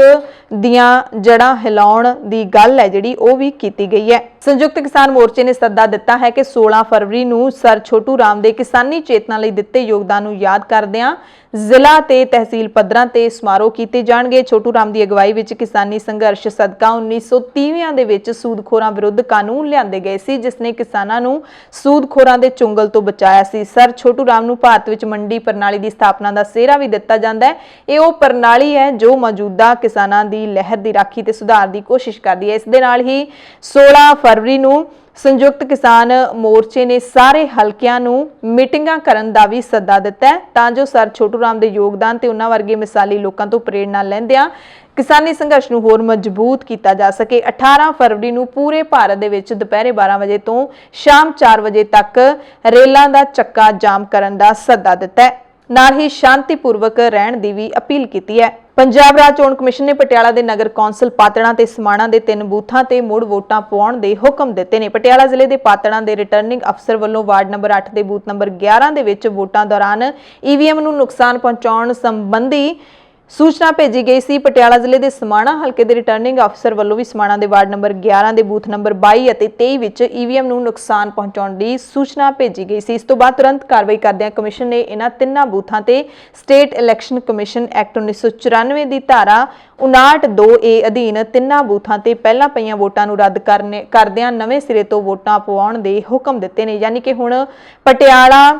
ਦੀਆਂ ਜੜ੍ਹਾਂ ਹਿਲਾਉਣ ਦੀ ਗੱਲ ਹੈ ਜਿਹੜੀ ਉਹ ਵੀ ਕੀਤੀ ਗਈ ਹੈ। ਸੰਯੁਕਤ ਕਿਸਾਨ ਮੋਰਚੇ ਨੇ ਸੱਦਾ ਦਿੱਤਾ ਹੈ ਕਿ 16 ਫਰਵਰੀ ਨੂੰ ਸਰ ਛੋਟੂ ਰਾਮ ਦੇ ਕਿਸਾਨੀ ਚੇਤਨਾ ਲਈ ਦਿੱਤੇ ਯੋਗਦਾਨ ਨੂੰ ਯਾਦ ਕਰਦਿਆਂ ਜ਼ਿਲ੍ਹਾ ਤੇ ਤਹਿਸੀਲ ਪੱਧਰਾਂ ਤੇ ਸਮਾਰੋਹ ਕੀਤੇ ਜਾਣਗੇ। ਛੋਟੂ ਰਾਮ ਦੀ ਅਗਵਾਈ ਵਿੱਚ ਕਿਸਾਨੀ ਸੰਘਰਸ਼ ਸਦਕਾ 1930ਵਿਆਂ ਦੇ ਵਿੱਚ ਸੂਦਖੋਰਾਂ ਵਿਰੁੱਧ ਕਾਨੂੰਨ ਲਿਆਂਦੇ ਗਏ ਸੀ, ਜਿਸ ਨੇ ਕਿਸਾਨਾਂ ਨੂੰ ਸੂਦਖੋਰਾਂ ਦੇ ਚੁੰਗਲ ਤੋਂ ਬਚਾਇਆ ਸੀ। ਸਰ ਛੋਟੂ ਰਾਮ ਨੂੰ ਭਾਰਤ ਵਿੱਚ ਮੰਡੀ ਪ੍ਰਣਾਲੀ ਦੀ ਸਥਾਪਨਾ ਦਾ ਸਿਹਰਾ ਵੀ ਦਿੱਤਾ ਜਾਂਦਾ ਹੈ। ਇਹ ਉਹ ਪ੍ਰਣਾਲੀ ਹੈ ਜੋ ਮੌਜੂਦਾ ਕਿਸਾਨਾਂ ਦੀ ਲਹਿਰ ਦੀ ਰਾਖੀ ਤੇ ਸੁਧਾਰ ਦੀ ਕੋਸ਼ਿਸ਼ ਕਰਦੀ ਹੈ। ਇਸ ਦੇ ਨਾਲ ਹੀ 16 ਫਰਵਰੀ ਨੂੰ ਸੰਯੁਕਤ ਕਿਸਾਨ ਮੋਰਚੇ ਨੇ ਸਾਰੇ ਹਲਕਿਆਂ ਨੂੰ ਮੀਟਿੰਗਾਂ ਕਰਨ ਦਾ ਵੀ ਸੱਦਾ ਦਿੱਤਾ ਹੈ ਤਾਂ ਜੋ ਸਰ ਛੋਟੂ ਰਾਮ ਦੇ ਯੋਗਦਾਨ ਤੇ ਉਹਨਾਂ ਵਰਗੇ ਮਿਸਾਲੀ ਲੋਕਾਂ ਤੋਂ ਪ੍ਰੇਰਣਾ ਲੈਂਦਿਆਂ ਕਿਸਾਨੀ ਸੰਘਰਸ਼ ਨੂੰ ਹੋਰ ਮਜ਼ਬੂਤ ਕੀਤਾ ਜਾ ਸਕੇ। 18 ਫਰਵਰੀ ਨੂੰ ਪੂਰੇ ਭਾਰਤ ਦੇ ਵਿੱਚ ਦੁਪਹਿਰੇ 12 ਵਜੇ ਤੋਂ ਸ਼ਾਮ 4 ਵਜੇ ਤੱਕ ਰੇਲਾਂ ਦਾ ਚੱਕਾ ਜਾਮ ਕਰਨ ਦਾ ਸੱਦਾ ਦਿੱਤਾ ਹੈ। ਨਾਲ ਹੀ ਸ਼ਾਂਤੀਪੂਰਵਕ ਰਹਿਣ ਦੀ ਵੀ ਅਪੀਲ ਕੀਤੀ ਹੈ। ਪੰਜਾਬ ਰਾਜ ਚੋਣ ਕਮਿਸ਼ਨ ਨੇ ਪਟਿਆਲਾ ਦੇ ਨਗਰ ਕੌਂਸਲ ਪਾਤੜਾਂ ਤੇ ਸਮਾਣਾ ਦੇ 3 ਬੂਥਾਂ ਤੇ ਮੁੜ ਵੋਟਾਂ ਪਾਉਣ ਦੇ ਹੁਕਮ ਦਿੱਤੇ ਨੇ। ਪਟਿਆਲਾ ਜ਼ਿਲ੍ਹੇ ਦੇ ਪਾਤੜਾਂ ਦੇ ਰਿਟਰਨਿੰਗ ਅਫਸਰ ਵੱਲੋਂ ਵਾਰਡ ਨੰਬਰ 8 ਦੇ ਬੂਥ ਨੰਬਰ 11 ਦੇ ਵਿੱਚ ਵੋਟਾਂ ਦੌਰਾਨ ਈਵੀਐਮ ਨੂੰ ਨੁਕਸਾਨ ਪਹੁੰਚਾਉਣ ਸੰਬੰਧੀ ਸੂਚਨਾ ਭੇਜੀ ਗਈ ਸੀ। ਪਟਿਆਲਾ ਜ਼ਿਲ੍ਹੇ ਦੇ ਸਮਾਣਾ ਹਲਕੇ ਦੇ ਰਿਟਰਨਿੰਗ ਅਫਸਰ ਵੱਲੋਂ ਵੀ ਸਮਾਣਾ ਦੇ ਵਾਰਡ ਨੰਬਰ 11 ਦੇ ਬੂਥ ਨੰਬਰ 22 ਅਤੇ 23 ਵਿੱਚ ਈਵੀਐਮ ਨੂੰ ਨੁਕਸਾਨ ਪਹੁੰਚਾਉਣ ਦੀ ਸੂਚਨਾ ਭੇਜੀ ਗਈ ਸੀ। ਇਸ ਤੋਂ ਬਾਅਦ ਤੁਰੰਤ ਕਾਰਵਾਈ ਕਰਦਿਆਂ ਕਮਿਸ਼ਨ ਨੇ ਇਹਨਾਂ ਤਿੰਨਾਂ ਬੂਥਾਂ ਤੇ ਸਟੇਟ ਇਲੈਕਸ਼ਨ ਕਮਿਸ਼ਨ ਐਕਟ 1994 ਦੀ ਧਾਰਾ 59(2)A ਅਧੀਨ ਤਿੰਨਾਂ ਬੂਥਾਂ ਤੇ ਪਹਿਲਾਂ ਪਈਆਂ ਵੋਟਾਂ ਨੂੰ ਰੱਦ ਕਰਦਿਆਂ ਨਵੇਂ ਸਿਰੇ ਤੋਂ ਵੋਟਾਂ ਪਵਾਉਣ ਦੇ ਹੁਕਮ ਦਿੱਤੇ ਨੇ। ਯਾਨੀ ਕਿ ਹੁਣ ਪਟਿਆਲਾ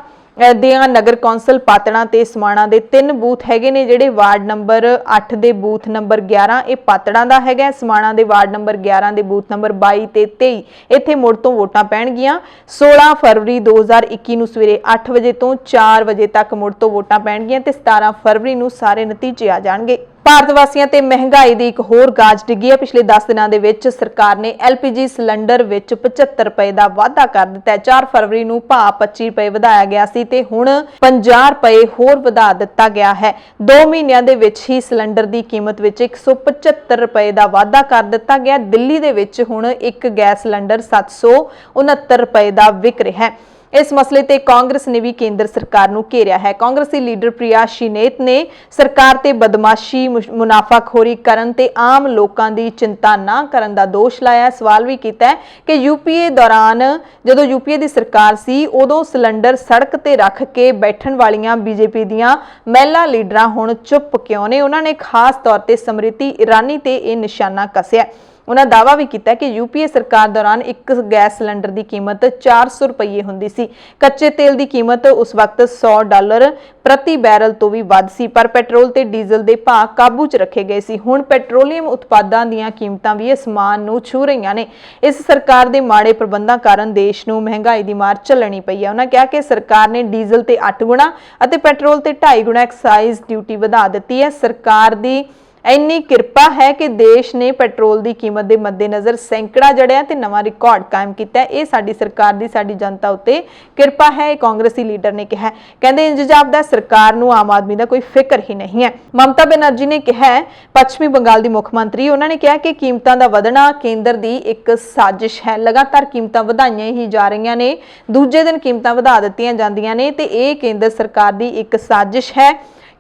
ਦੀਆਂ ਨਗਰ ਕੌਂਸਲ ਪਾਤੜਾਂ ਤੇ ਸਮਾਣਾ ਦੇ 3 ਬੂਥ ਹੈਗੇ ਨੇ ਜਿਹੜੇ ਵਾਰਡ ਨੰਬਰ 8 ਦੇ ਬੂਥ ਨੰਬਰ 11 ਇਹ ਪਾਤੜਾਂ ਦਾ ਹੈਗਾ, ਸਮਾਣਾ ਦੇ ਵਾਰਡ ਨੰਬਰ 11 ਦੇ ਬੂਥ ਨੰਬਰ 22 ਤੇ 23 ਇੱਥੇ ਮੁੜ ਤੋਂ ਵੋਟਾਂ ਪੈਣਗੀਆਂ। 16 ਫਰਵਰੀ 2021 ਨੂੰ ਸਵੇਰੇ 8 ਵਜੇ ਤੋਂ 4 ਵਜੇ ਤੱਕ ਮੁੜ ਤੋਂ ਵੋਟਾਂ ਪੈਣਗੀਆਂ ਤੇ 17 ਫਰਵਰੀ ਨੂੰ ਸਾਰੇ ਨਤੀਜੇ ਆ ਜਾਣਗੇ। ਭਾਰਤ ਵਾਸੀਆਂ ਤੇ ਮਹਿੰਗਾਈ ਦੀ ਇੱਕ ਹੋਰ ਗਾਜ ਡਿੱਗੀ ਹੈ। ਪਿਛਲੇ 10 ਦਿਨਾਂ ਦੇ ਵਿੱਚ ਸਰਕਾਰ ਨੇ ਐਲਪੀਜੀ ਸਿਲੰਡਰ ਵਿੱਚ 75 ਰੁਪਏ ਦਾ ਵਾਧਾ ਕਰ ਦਿੱਤਾ ਹੈ। 4 ਫਰਵਰੀ ਨੂੰ ਭਾਅ 25 ਰੁਪਏ ਵਧਾਇਆ ਗਿਆ ਸੀ ਤੇ ਹੁਣ 50 ਰੁਪਏ ਹੋਰ ਵਧਾ ਦਿੱਤਾ ਗਿਆ ਹੈ। 2 ਮਹੀਨਿਆਂ ਦੇ ਵਿੱਚ ਹੀ ਸਿਲੰਡਰ ਦੀ ਕੀਮਤ ਵਿੱਚ 175 ਰੁਪਏ ਦਾ ਵਾਧਾ ਕਰ ਦਿੱਤਾ ਗਿਆ। ਦਿੱਲੀ ਦੇ ਵਿੱਚ ਹੁਣ ਇੱਕ ਗੈਸ ਸਿਲੰਡਰ 769 ਰੁਪਏ ਦਾ ਵਿਕ ਰਿਹਾ ਹੈ। ਇਸ ਮਸਲੇ ਤੇ ਕਾਂਗਰਸ ਨੇ ਵੀ ਕੇਂਦਰ ਸਰਕਾਰ ਨੂੰ ਘੇਰਿਆ ਹੈ। ਕਾਂਗਰਸੀ ਲੀਡਰ ਪ੍ਰਿਆ ਸ਼ਿਨੇਤ ਨੇ ਸਰਕਾਰ ਤੇ ਬਦਮਾਸ਼ੀ, ਮੁਨਾਫਾਖੋਰੀ ਕਰਨ ਤੇ ਆਮ ਲੋਕਾਂ ਦੀ ਚਿੰਤਾ ਨਾ ਕਰਨ ਦਾ ਦੋਸ਼ ਲਾਇਆ। ਸਵਾਲ ਵੀ ਕੀਤਾ ਹੈ ਕਿ ਯੂਪੀਏ ਦੌਰਾਨ ਜਦੋਂ ਯੂਪੀਏ ਦੀ ਸਰਕਾਰ ਸੀ ਉਦੋਂ ਸਿਲੰਡਰ ਸੜਕ ਤੇ ਰੱਖ ਕੇ ਬੈਠਣ ਵਾਲੀਆਂ ਬੀਜੇਪੀ ਦੀਆਂ ਮਹਿਲਾ ਲੀਡਰਾਂ ਹੁਣ ਚੁੱਪ ਕਿਉਂ ਨੇ। ਉਹਨਾਂ ਨੇ ਖਾਸ ਤੌਰ ਤੇ ਸਮ੍ਰਿਤੀ ਇਰਾਨੀ ਤੇ ਇਹ ਨਿਸ਼ਾਨਾ ਕੱਸਿਆ। ਉਹਨਾਂ ਦਾਅਵਾ ਵੀ ਕੀਤਾ ਕਿ ਯੂਪੀਏ ਸਰਕਾਰ ਦੌਰਾਨ ਇੱਕ ਗੈਸ ਸਿਲੰਡਰ ਦੀ ਕੀਮਤ 400 ਰੁਪਏ ਹੁੰਦੀ ਸੀ। ਕੱਚੇ ਤੇਲ ਦੀ ਕੀਮਤ ਉਸ ਵਕਤ $100 ਪ੍ਰਤੀ ਬੈਰਲ ਤੋਂ ਵੀ ਵੱਧ ਸੀ, ਪਰ ਪੈਟਰੋਲ ਤੇ ਡੀਜ਼ਲ ਦੇ ਭਾਅ ਕਾਬੂ 'ਚ ਰੱਖੇ ਗਏ ਸੀ। ਹੁਣ ਪੈਟਰੋਲੀਅਮ ਉਤਪਾਦਾਂ ਦੀਆਂ ਕੀਮਤਾਂ ਵੀ ਅਸਮਾਨ ਨੂੰ ਛੂ ਰਹੀਆਂ ਨੇ। ਇਸ ਸਰਕਾਰ ਦੇ ਮਾੜੇ ਪ੍ਰਬੰਧਾਂ ਕਾਰਨ ਦੇਸ਼ ਨੂੰ ਮਹਿੰਗਾਈ ਦੀ ਮਾਰ ਝੱਲਣੀ ਪਈ ਹੈ। ਉਹਨਾਂ ਕਿਹਾ ਕਿ ਸਰਕਾਰ ਨੇ ਡੀਜ਼ਲ ਤੇ 8 ਗੁਣਾ ਅਤੇ ਪੈਟਰੋਲ ਤੇ 2.5 ਗੁਣਾ ਐਕਸਾਈਜ਼ ਡਿਊਟੀ ਵਧਾ ਦਿੱਤੀ ਹੈ। ਸਰਕਾਰ ਦੀ ਇੰਨੀ ਕਿਰਪਾ ਹੈ ਕਿ ਦੇਸ਼ ਨੇ ਪੈਟਰੋਲ ਦੀ ਕੀਮਤ ਦੇ ਮੱਦੇਨਜ਼ਰ ਸੈਂਕੜਾ ਜੜਿਆ ਤੇ ਨਵਾਂ ਰਿਕਾਰਡ ਕਾਇਮ ਕੀਤਾ। ਇਹ ਸਾਡੀ ਸਰਕਾਰ ਦੀ, ਸਾਡੀ ਜਨਤਾ ਉੱਤੇ ਕਿਰਪਾ ਹੈ, ਇਹ ਕਾਂਗਰਸੀ ਲੀਡਰ ਨੇ ਕਿਹਾ। ਕਹਿੰਦੇ ਇੰਜ ਜਾਪਦਾ ਸਰਕਾਰ ਨੂੰ ਆਮ ਆਦਮੀ ਦਾ ਕੋਈ ਫਿਕਰ ਹੀ ਨਹੀਂ ਹੈ। ਮਮਤਾ ਬੈਨਰਜੀ ਨੇ ਕਿਹਾ, ਪੱਛਮੀ ਬੰਗਾਲ ਦੀ ਮੁੱਖ ਮੰਤਰੀ, ਉਹਨਾਂ ਨੇ ਕਿਹਾ ਕਿ ਕੀਮਤਾਂ ਦਾ ਵਧਣਾ ਕੇਂਦਰ ਦੀ ਇੱਕ ਸਾਜ਼ਿਸ਼ ਹੈ। ਲਗਾਤਾਰ ਕੀਮਤਾਂ ਵਧਾਈਆਂ ਹੀ ਜਾ ਰਹੀਆਂ ਨੇ, ਦੂਜੇ ਦਿਨ ਕੀਮਤਾਂ ਵਧਾ ਦਿੱਤੀਆਂ ਜਾਂਦੀਆਂ ਨੇ ਤੇ ਇਹ ਕੇਂਦਰ ਸਰਕਾਰ ਦੀ ਇੱਕ ਸਾਜ਼ਿਸ਼ ਹੈ,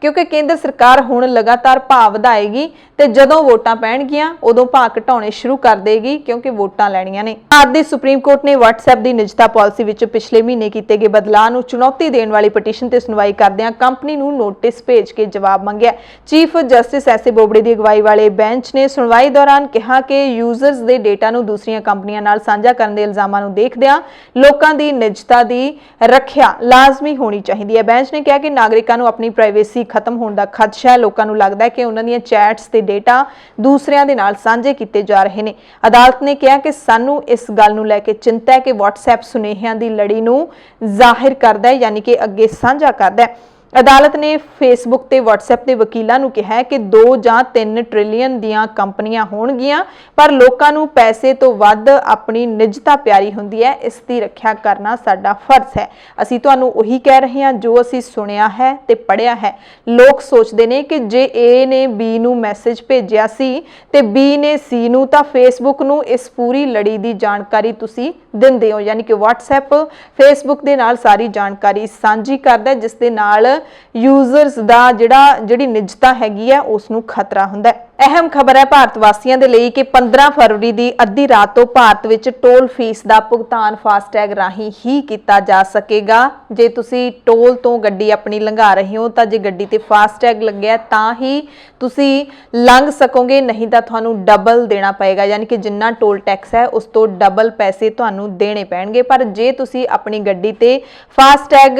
ਕਿਉਂਕਿ ਕੇਂਦਰ ਸਰਕਾਰ ਹੁਣ ਲਗਾਤਾਰ ਭਾਅ ਵਧਾਏਗੀ ਤੇ ਜਦੋਂ ਵੋਟਾਂ ਪੈਣਗੀਆਂ ਉਦੋਂ ਭਾਅ ਘਟਾਉਣੇ ਸ਼ੁਰੂ ਕਰ ਦੇਗੀ, ਕਿਉਂਕਿ ਵੋਟਾਂ ਲੈਣੀਆਂ ਨੇ। ਭਾਰਤ ਦੀ ਸੁਪਰੀਮ ਕੋਰਟ ਨੇ WhatsApp ਦੀ ਨਿਜਤਾ ਪਾਲਿਸੀ ਵਿੱਚ ਪਿਛਲੇ ਮਹੀਨੇ ਕੀਤੇ ਗਏ ਬਦਲਾਅ ਨੂੰ ਚੁਣੌਤੀ ਦੇਣ ਵਾਲੀ ਪਟੀਸ਼ਨ ਤੇ ਸੁਣਵਾਈ ਕਰਦਿਆਂ ਕੰਪਨੀ ਨੂੰ ਨੋਟਿਸ ਭੇਜ ਕੇ ਜਵਾਬ ਮੰਗਿਆ। Chief justice S A Bobde ਦੀ ਅਗਵਾਈ ਵਾਲੇ ਬੈਂਚ ਨੇ ਸੁਣਵਾਈ ਦੌਰਾਨ ਕਿਹਾ ਕਿ ਯੂਜ਼ਰਸ ਦੇ ਡੇਟਾ ਨੂੰ ਦੂਸਰੀਆਂ ਕੰਪਨੀਆਂ ਨਾਲ ਸਾਂਝਾ ਕਰਨ ਦੇ ਇਲਜ਼ਾਮਾਂ ਨੂੰ ਦੇਖਦਿਆਂ ਲੋਕਾਂ ਦੀ ਨਿਜਤਾ ਦੀ ਰੱਖਿਆ ਲਾਜ਼ਮੀ ਹੋਣੀ ਚਾਹੀਦੀ ਹੈ। ਬੈਂਚ ਨੇ ਕਿਹਾ ਕਿ ਨਾਗਰਿਕਾਂ ਨੂੰ ਆਪਣੀ ਪ੍ਰਾਈਵੇਸੀ ਖਤਮ ਹੋਣ ਦਾ ਖਦਸ਼ਾ ਹੈ। ਲੋਕਾਂ ਨੂੰ ਲੱਗਦਾ ਹੈ ਕਿ ਉਹਨਾਂ ਦੀਆਂ ਚੈਟਸ ਤੇ ਡੇਟਾ ਦੂਸਰਿਆਂ ਦੇ ਨਾਲ ਸਾਂਝੇ ਕੀਤੇ ਜਾ ਰਹੇ ਨੇ। ਅਦਾਲਤ ਨੇ ਕਿਹਾ ਕਿ ਸਾਨੂੰ ਇਸ ਗੱਲ ਨੂੰ ਲੈ ਕੇ ਚਿੰਤਾ ਹੈ ਕਿ WhatsApp ਸੁਨੇਹਿਆਂ ਦੀ ਲੜੀ ਨੂੰ ਜ਼ਾਹਿਰ ਕਰਦਾ ਹੈ, ਯਾਨੀ ਕਿ ਅੱਗੇ ਸਾਂਝਾ ਕਰਦਾ ਹੈ। ਅਦਾਲਤ ਨੇ ਫੇਸਬੁੱਕ ਤੇ WhatsApp ਦੇ ਵਕੀਲਾਂ ਨੂੰ ਕਿਹਾ ਕਿ 2 ਜਾਂ 3 ਟ੍ਰਿਲੀਅਨ ਦੀਆਂ ਕੰਪਨੀਆਂ ਹੋਣਗੀਆਂ, ਪਰ ਲੋਕਾਂ ਨੂੰ ਪੈਸੇ ਤੋਂ ਵੱਧ ਆਪਣੀ ਨਿਜਤਾ ਪਿਆਰੀ ਹੁੰਦੀ ਹੈ। ਇਸ ਦੀ ਰੱਖਿਆ ਕਰਨਾ ਸਾਡਾ ਫਰਜ਼ ਹੈ। ਅਸੀਂ ਤੁਹਾਨੂੰ ਉਹੀ ਕਹਿ ਰਹੇ ਹਾਂ ਜੋ ਅਸੀਂ ਸੁਣਿਆ ਹੈ ਤੇ ਪੜ੍ਹਿਆ ਹੈ। ਲੋਕ ਸੋਚਦੇ ਨੇ ਕਿ ਜੇ A ਨੇ B ਨੂੰ ਮੈਸੇਜ ਭੇਜਿਆ ਸੀ ਤੇ B ਨੇ C ਨੂੰ, ਤਾਂ ਫੇਸਬੁੱਕ ਨੂੰ ਇਸ ਪੂਰੀ ਲੜੀ ਦੀ ਜਾਣਕਾਰੀ ਤੁਸੀਂ ਦਿੰਦੇ ਹੋ, ਯਾਨੀ ਕਿ WhatsApp ਫੇਸਬੁੱਕ ਦੇ ਨਾਲ ਸਾਰੀ ਜਾਣਕਾਰੀ ਸਾਂਝੀ ਕਰਦਾ, ਜਿਸ ਦੇ ਨਾਲ ਯੂਜ਼ਰਸ ਦਾ ਜਿਹੜੀ ਨਿਜਤਾ ਹੈਗੀ ਹੈ ਉਸ ਨੂੰ ਖਤਰਾ ਹੁੰਦਾ ਹੈ। ਅਹਿਮ ਖਬਰ ਹੈ ਭਾਰਤ ਵਾਸੀਆਂ ਦੇ ਲਈ ਕਿ 15 ਫਰਵਰੀ ਦੀ ਅੱਧੀ ਰਾਤ ਤੋਂ ਭਾਰਤ ਵਿੱਚ ਟੋਲ ਫੀਸ ਦਾ ਭੁਗਤਾਨ ਫਾਸਟੈਗ ਰਾਹੀਂ ਹੀ ਕੀਤਾ ਜਾ ਸਕੇਗਾ। ਜੇ ਤੁਸੀਂ ਟੋਲ ਤੋਂ ਗੱਡੀ ਆਪਣੀ ਲੰਘਾ ਰਹੇ ਹੋ ਤਾਂ ਜੇ ਗੱਡੀ ਤੇ ਫਾਸਟੈਗ ਲੱਗਿਆ ਤਾਂ ਹੀ ਤੁਸੀਂ ਲੰਘ ਸਕੋਗੇ, ਨਹੀਂ ਤਾਂ ਤੁਹਾਨੂੰ ਡਬਲ ਦੇਣਾ ਪਏਗਾ, ਯਾਨੀ ਕਿ ਜਿੰਨਾ ਟੋਲ ਟੈਕਸ ਹੈ ਉਸ ਤੋਂ ਡਬਲ ਪੈਸੇ ਤੁਹਾਨੂੰ ਦੇਣੇ ਪੈਣਗੇ। ਪਰ ਜੇ ਤੁਸੀਂ ਆਪਣੀ ਗੱਡੀ ਤੇ ਫਾਸਟੈਗ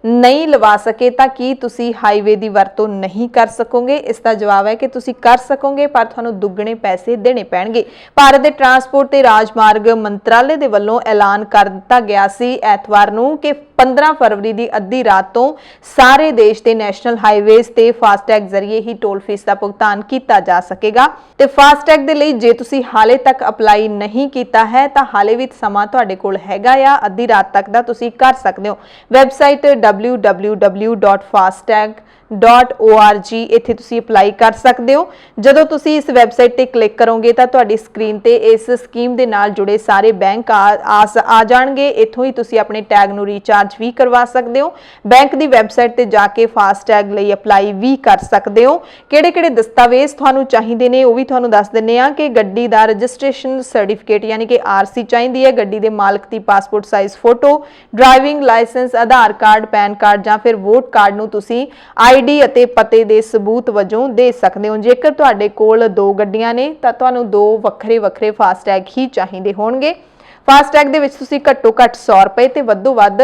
ਨਹੀਂ ਲਵਾ ਸਕੇ ਤਾਂ ਕੀ ਤੁਸੀਂ ਹਾਈਵੇ ਦੀ ਵਰਤੋਂ ਨਹੀਂ ਕਰ ਸਕੋਗੇ? ਇਸ ਦਾ ਜਵਾਬ ਹੈ ਕਿ ਤੁਸੀਂ ਕਰ ਸਕੋਗੇ, ਪਰ ਤੁਹਾਨੂੰ ਦੁੱਗਣੇ ਪੈਸੇ ਦੇਣੇ ਪੈਣਗੇ। ਭਾਰਤ ਦੇ ਟਰਾਂਸਪੋਰਟ ਤੇ ਰਾਜਮਾਰਗ ਮੰਤਰਾਲੇ ਦੇ ਵੱਲੋਂ ਐਲਾਨ ਕਰ ਦਿੱਤਾ ਗਿਆ ਸੀ ਐਤਵਾਰ ਨੂੰ ਕਿ 15 ਫਰਵਰੀ ਦੀ ਅੱਧੀ ਰਾਤ ਤੋਂ ਸਾਰੇ ਦੇਸ਼ ਦੇ ਨੈਸ਼ਨਲ ਹਾਈਵੇਜ਼ ਤੇ ਫਾਸਟੈਗ ਜ਼ਰੀਏ ਹੀ ਟੋਲ ਫੀਸ ਦਾ ਭੁਗਤਾਨ ਕੀਤਾ ਜਾ ਸਕੇਗਾ। ਤੇ ਫਾਸਟੈਗ ਦੇ ਲਈ ਜੇ ਤੁਸੀਂ ਹਾਲੇ ਤੱਕ ਅਪਲਾਈ ਨਹੀਂ ਕੀਤਾ ਹੈ ਤਾਂ ਹਾਲੇ ਵੀ ਸਮਾਂ ਤੁਹਾਡੇ ਕੋਲ ਹੈਗਾ ਆ, ਅੱਧੀ ਰਾਤ ਤੱਕ ਦਾ ਤੁਸੀਂ ਕਰ ਸਕਦੇ ਹੋ। ਵੈਬਸਾਈਟ www.fastag.org ਇੱਥੇ ਤੁਸੀਂ ਅਪਲਾਈ ਕਰ ਸਕਦੇ ਹੋ। ਜਦੋਂ ਤੁਸੀਂ ਇਸ ਵੈਬਸਾਈਟ ਤੇ ਕਲਿੱਕ ਕਰੋਗੇ ਤਾਂ ਤੁਹਾਡੀ ਸਕਰੀਨ ਤੇ ਇਸ ਸਕੀਮ ਦੇ ਨਾਲ ਜੁੜੇ ਸਾਰੇ ਬੈਂਕ ਆ ਜਾਣਗੇ। ਇੱਥੋਂ ਹੀ ਤੁਸੀਂ ਆਪਣੇ ਟੈਗ ਨੂੰ ਰੀਚਾਰਜ ਵੀ ਕਰਵਾ ਸਕਦੇ ਹੋ। ਬੈਂਕ ਦੀ ਵੈਬਸਾਈਟ ਤੇ ਜਾ ਕੇ ਫਾਸਟੈਗ ਲਈ ਅਪਲਾਈ ਵੀ ਕਰ ਸਕਦੇ ਹੋ। ਕਿਹੜੇ-ਕਿਹੜੇ ਦਸਤਾਵੇਜ਼ ਤੁਹਾਨੂੰ ਚਾਹੀਦੇ ਨੇ ਉਹ ਵੀ ਤੁਹਾਨੂੰ ਦੱਸ ਦਿੰਨੇ ਆ ਕਿ ਗੱਡੀ ਦਾ ਰਜਿਸਟ੍ਰੇਸ਼ਨ ਸਰਟੀਫਿਕੇਟ ਯਾਨੀ ਕਿ RC ਚਾਹੀਦੀ ਹੈ, ਗੱਡੀ ਦੇ ਮਾਲਕ ਦੀ passport size photo, driving licence, Aadhaar card, PAN card ਜਾਂ ਫਿਰ ਵੋਟ ਕਾਰਡ ਨੂੰ ਤੁਸੀਂ ID ਅਤੇ ਪਤੇ ਦੇ ਸਬੂਤ ਵਜੋਂ ਦੇ ਸਕਦੇ ਹੋ। ਜੇਕਰ ਤੁਹਾਡੇ ਕੋਲ 2 ਗੱਡੀਆਂ ਨੇ ਤਾਂ ਤੁਹਾਨੂੰ 2 ਵੱਖਰੇ ਫਾਸਟੈਗ ਹੀ ਚਾਹੀਦੇ ਹੋਣਗੇ। ਫਾਸਟੈਗ ਦੇ ਵਿੱਚ ਤੁਸੀਂ ਘੱਟੋ ਘੱਟ 100 ਰੁਪਏ ਤੇ ਵੱਧੋ ਵੱਧ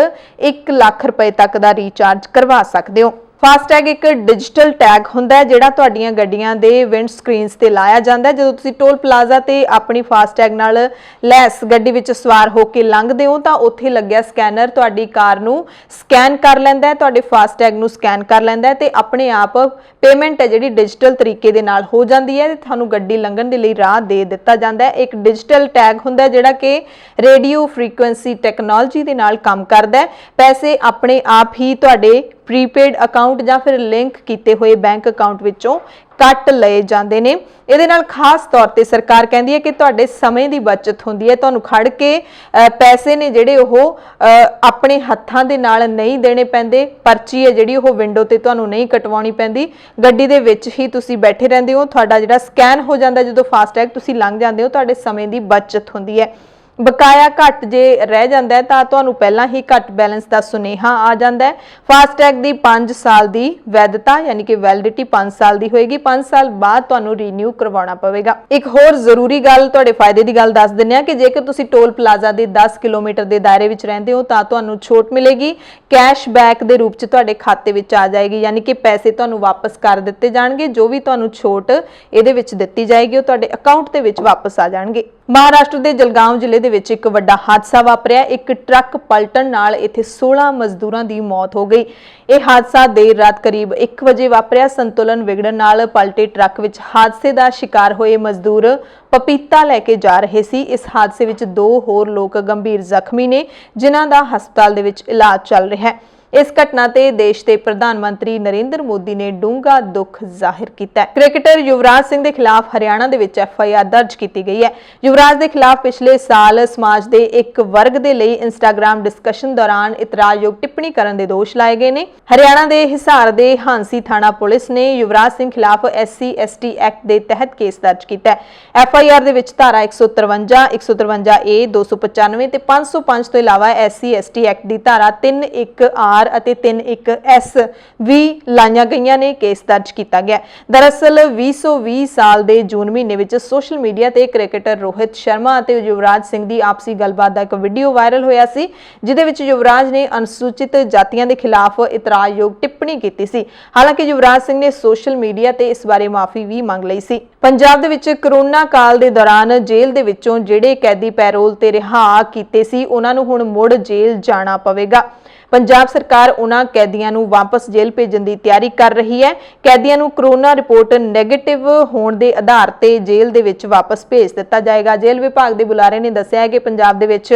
1 ਲੱਖ ਰੁਪਏ ਤੱਕ ਦਾ ਰੀਚਾਰਜ ਕਰਵਾ ਸਕਦੇ ਹੋ। ਫਾਸਟੈਗ ਇੱਕ ਡਿਜੀਟਲ ਟੈਗ ਹੁੰਦਾ ਹੈ ਜਿਹੜਾ ਤੁਹਾਡੀਆਂ ਗੱਡੀਆਂ ਦੇ ਵਿੰਡ ਸਕਰੀਨਸ ਤੇ ਲਾਇਆ ਜਾਂਦਾ ਹੈ। ਜਦੋਂ ਤੁਸੀਂ ਟੋਲ ਪਲਾਜ਼ਾ ਤੇ ਆਪਣੀ ਫਾਸਟੈਗ ਨਾਲ ਲੈਸ ਗੱਡੀ ਵਿੱਚ ਸਵਾਰ ਹੋ ਕੇ ਲੰਘਦੇ ਹੋ ਤਾਂ ਉੱਥੇ ਲੱਗਿਆ ਸਕੈਨਰ ਤੁਹਾਡੀ ਕਾਰ ਨੂੰ ਸਕੈਨ ਕਰ ਲੈਂਦਾ ਹੈ, ਤੁਹਾਡੇ ਫਾਸਟੈਗ ਨੂੰ ਸਕੈਨ ਕਰ ਲੈਂਦਾ ਹੈ ਤੇ ਆਪਣੇ ਆਪ ਪੇਮੈਂਟ ਹੈ ਜਿਹੜੀ ਡਿਜੀਟਲ ਤਰੀਕੇ ਦੇ ਨਾਲ ਹੋ ਜਾਂਦੀ ਹੈ ਤੇ ਤੁਹਾਨੂੰ ਗੱਡੀ ਲੰਘਣ ਦੇ ਲਈ ਰਾਹ ਦੇ ਦਿੱਤਾ ਜਾਂਦਾ ਹੈ। ਇੱਕ ਡਿਜੀਟਲ ਟੈਗ ਹੁੰਦਾ ਜਿਹੜਾ ਕਿ ਰੇਡੀਓ ਫ੍ਰੀਕੁਐਂਸੀ ਟੈਕਨੋਲੋਜੀ ਦੇ ਨਾਲ ਕੰਮ ਕਰਦਾ ਹੈ। ਪੈਸੇ ਆਪਣੇ ਆਪ ਹੀ ਤੁਹਾਡੇ ਪ੍ਰੀਪੇਡ ਅਕਾਊਂਟ ਜਾਂ ਫਿਰ ਲਿੰਕ ਕੀਤੇ ਹੋਏ ਬੈਂਕ ਅਕਾਊਂਟ ਵਿੱਚੋਂ ਕੱਟ ਲਏ ਜਾਂਦੇ ਨੇ। ਇਹਦੇ ਨਾਲ ਖਾਸ ਤੌਰ ਤੇ ਸਰਕਾਰ ਕਹਿੰਦੀ ਹੈ ਕਿ ਤੁਹਾਡੇ ਸਮੇਂ ਦੀ ਬਚਤ ਹੁੰਦੀ ਹੈ। ਤੁਹਾਨੂੰ ਖੜ ਕੇ ਪੈਸੇ ਨੇ ਜਿਹੜੇ ਉਹ ਆਪਣੇ ਹੱਥਾਂ ਦੇ ਨਾਲ ਨਹੀਂ ਦੇਣੇ ਪੈਂਦੇ। ਪਰਚੀ ਹੈ ਜਿਹੜੀ ਉਹ ਵਿੰਡੋ ਤੇ ਤੁਹਾਨੂੰ ਨਹੀਂ ਕਟਵਾਉਣੀ ਪੈਂਦੀ। ਗੱਡੀ ਦੇ ਵਿੱਚ ਹੀ ਤੁਸੀਂ ਬੈਠੇ ਰਹਿੰਦੇ ਹੋ, ਤੁਹਾਡਾ ਜਿਹੜਾ ਸਕੈਨ ਹੋ ਜਾਂਦਾ ਜਦੋਂ ਫਾਸਟੈਗ ਤੁਸੀਂ ਲੰਘ ਜਾਂਦੇ ਹੋ, ਤੁਹਾਡੇ ਸਮੇਂ ਦੀ ਬਚਤ ਹੁੰਦੀ ਹੈ। ਬਕਾਇਆ ਘੱਟ ਜੇ ਰਹਿ ਜਾਂਦਾ ਹੈ ਤਾਂ ਤੁਹਾਨੂੰ ਪਹਿਲਾਂ ਹੀ ਘੱਟ ਬੈਲੈਂਸ ਦਾ ਸੁਨੇਹਾ ਆ ਜਾਂਦਾ ਹੈ। ਫਾਸਟੈਗ ਦੀ 5 ਸਾਲ ਦੀ ਵੈਧਤਾ ਯਾਨੀ ਕਿ ਵੈਲਿਡਿਟੀ 5 ਸਾਲ ਦੀ ਹੋਏਗੀ। 5 ਸਾਲ ਬਾਅਦ ਤੁਹਾਨੂੰ ਰੀਨਿਊ ਕਰਵਾਉਣਾ ਪਵੇਗਾ। ਇੱਕ ਹੋਰ ਜ਼ਰੂਰੀ ਗੱਲ, ਤੁਹਾਡੇ ਫਾਇਦੇ ਦੀ ਗੱਲ ਦੱਸ ਦਿੰਦੇ ਹਾਂ ਕਿ ਜੇਕਰ ਤੁਸੀਂ ਟੋਲ ਪਲਾਜ਼ਾ ਦੇ 10 ਕਿਲੋਮੀਟਰ ਦੇ ਦਾਇਰੇ ਵਿੱਚ ਰਹਿੰਦੇ ਹੋ ਤਾਂ ਤੁਹਾਨੂੰ ਛੋਟ ਮਿਲੇਗੀ। ਕੈਸ਼ਬੈਕ ਦੇ ਰੂਪ 'ਚ ਤੁਹਾਡੇ ਖਾਤੇ ਵਿੱਚ ਆ ਜਾਏਗੀ, ਯਾਨੀ ਕਿ ਪੈਸੇ ਤੁਹਾਨੂੰ ਵਾਪਸ ਕਰ ਦਿੱਤੇ ਜਾਣਗੇ। ਜੋ ਵੀ ਤੁਹਾਨੂੰ ਛੋਟ ਇਹਦੇ ਵਿੱਚ ਦਿੱਤੀ ਜਾਏਗੀ ਉਹ ਤੁਹਾਡੇ ਅਕਾਊਂਟ ਦੇ ਵਿੱਚ ਵਾਪਸ ਆ ਜਾਣਗੇ। महाराष्ट्र के जलगांव जिले ਦੇ ਵਿੱਚ ਇੱਕ ਵੱਡਾ ਹਾਦਸਾ ਵਾਪਰਿਆ। ਇੱਕ ਟਰੱਕ ਪਲਟਣ ਨਾਲ ਇੱਥੇ 16 ਮਜ਼ਦੂਰਾਂ ਦੀ ਮੌਤ ਹੋ ਗਈ। ਇਹ ਹਾਦਸਾ ਦੇਰ ਰਾਤ ਕਰੀਬ 1 ਵਜੇ ਵਾਪਰਿਆ। ਸੰਤੁਲਨ ਵਿਗੜਨ ਨਾਲ ਪਲਟੇ ਟਰੱਕ ਵਿੱਚ ਹਾਦਸੇ ਦਾ ਸ਼ਿਕਾਰ ਹੋਏ ਮਜ਼ਦੂਰ ਪਪੀਤਾ ਲੈ ਕੇ ਜਾ ਰਹੇ ਸੀ। ਇਸ ਹਾਦਸੇ ਵਿੱਚ 2 ਹੋਰ ਲੋਕ ਗੰਭੀਰ ਜ਼ਖਮੀ ਨੇ, ਜਿਨ੍ਹਾਂ ਦਾ ਹਸਪਤਾਲ ਦੇ ਵਿੱਚ ਇਲਾਜ ਚੱਲ ਰਿਹਾ ਹੈ। इस घटना ते देश के प्रधानमंत्री नरेंद्र मोदी ने डूंगा दुख जाहिर किया। क्रिकेटर युवराज सिंह के खिलाफ हरियाणा दे विच FIR दर्ज की गई है। युवराज के खिलाफ पिछले साल समाज के एक वर्ग के लिए इंस्टाग्राम डिस्कशन दौरान इतराजयोग टिप्पणी करने के दोष लाए गए ने। हरियाणा के हिसार के हांसी थाना पुलिस ने युवराज सिंह खिलाफ SC ST एक्ट के तहत केस दर्ज किया। FIR दे विच धारा 153, 153A, 295 ते 505 तो इलावा SC ST एक्ट की धारा 3(1)R ਅਤੇ 3(1)S भी ਲਾਈਆਂ ਗਈਆਂ ਨੇ। ਕੇਸ ਦਰਜ ਕੀਤਾ ਗਿਆ। ਦਰਅਸਲ 2020 ਸਾਲ ਦੇ ਜੂਨ ਮਹੀਨੇ ਵਿੱਚ ਸੋਸ਼ਲ ਮੀਡੀਆ ਤੇ ਕ੍ਰਿਕਟਰ ਰੋਹਿਤ ਸ਼ਰਮਾ ਅਤੇ ਯੁਵਰਾਜ ਸਿੰਘ ਦੀ ਆਪਸੀ ਗੱਲਬਾਤ ਦਾ ਇੱਕ ਵੀਡੀਓ ਵਾਇਰਲ ਹੋਇਆ ਸੀ, ਜਿਹਦੇ ਵਿੱਚ ਯੁਵਰਾਜ ਨੇ ਅਨੁਸੂਚਿਤ ਜਾਤੀਆਂ ਦੇ ਖਿਲਾਫ ਇਤਰਾਜ਼ਯੋਗ ਟਿੱਪਣੀ ਕੀਤੀ ਸੀ। ਹਾਲਾਂਕਿ ਯੁਵਰਾਜ ਸਿੰਘ ਨੇ ਸੋਸ਼ਲ ਮੀਡੀਆ ਤੇ ਇਸ ਬਾਰੇ ਮਾਫੀ ਵੀ ਮੰਗ ਲਈ ਸੀ। ਪੰਜਾਬ ਦੇ ਵਿੱਚ ਕਰੋਨਾ ਕਾਲ ਦੇ ਦੌਰਾਨ ਜੇਲ੍ਹ ਦੇ ਵਿੱਚੋਂ ਜਿਹੜੇ ਕੈਦੀ ਪੈਰੋਲ ਤੇ ਰਿਹਾ ਕੀਤੇ ਸੀ, ਉਹਨਾਂ ਨੂੰ ਹੁਣ ਮੁੜ ਜੇਲ੍ਹ ਜਾਣਾ ਪਵੇਗਾ। पंजाब सरकार उन्हां कैदियां नूं वापस जेल भेजण दी तैयारी कर रही है। कैदियां नूं कोरोना रिपोर्ट नैगेटिव होण दे आधार ते जेल दे विच वापस भेज दिता जाएगा। जेल विभाग दे बुलारे ने दस्सिया है कि पंजाब दे विच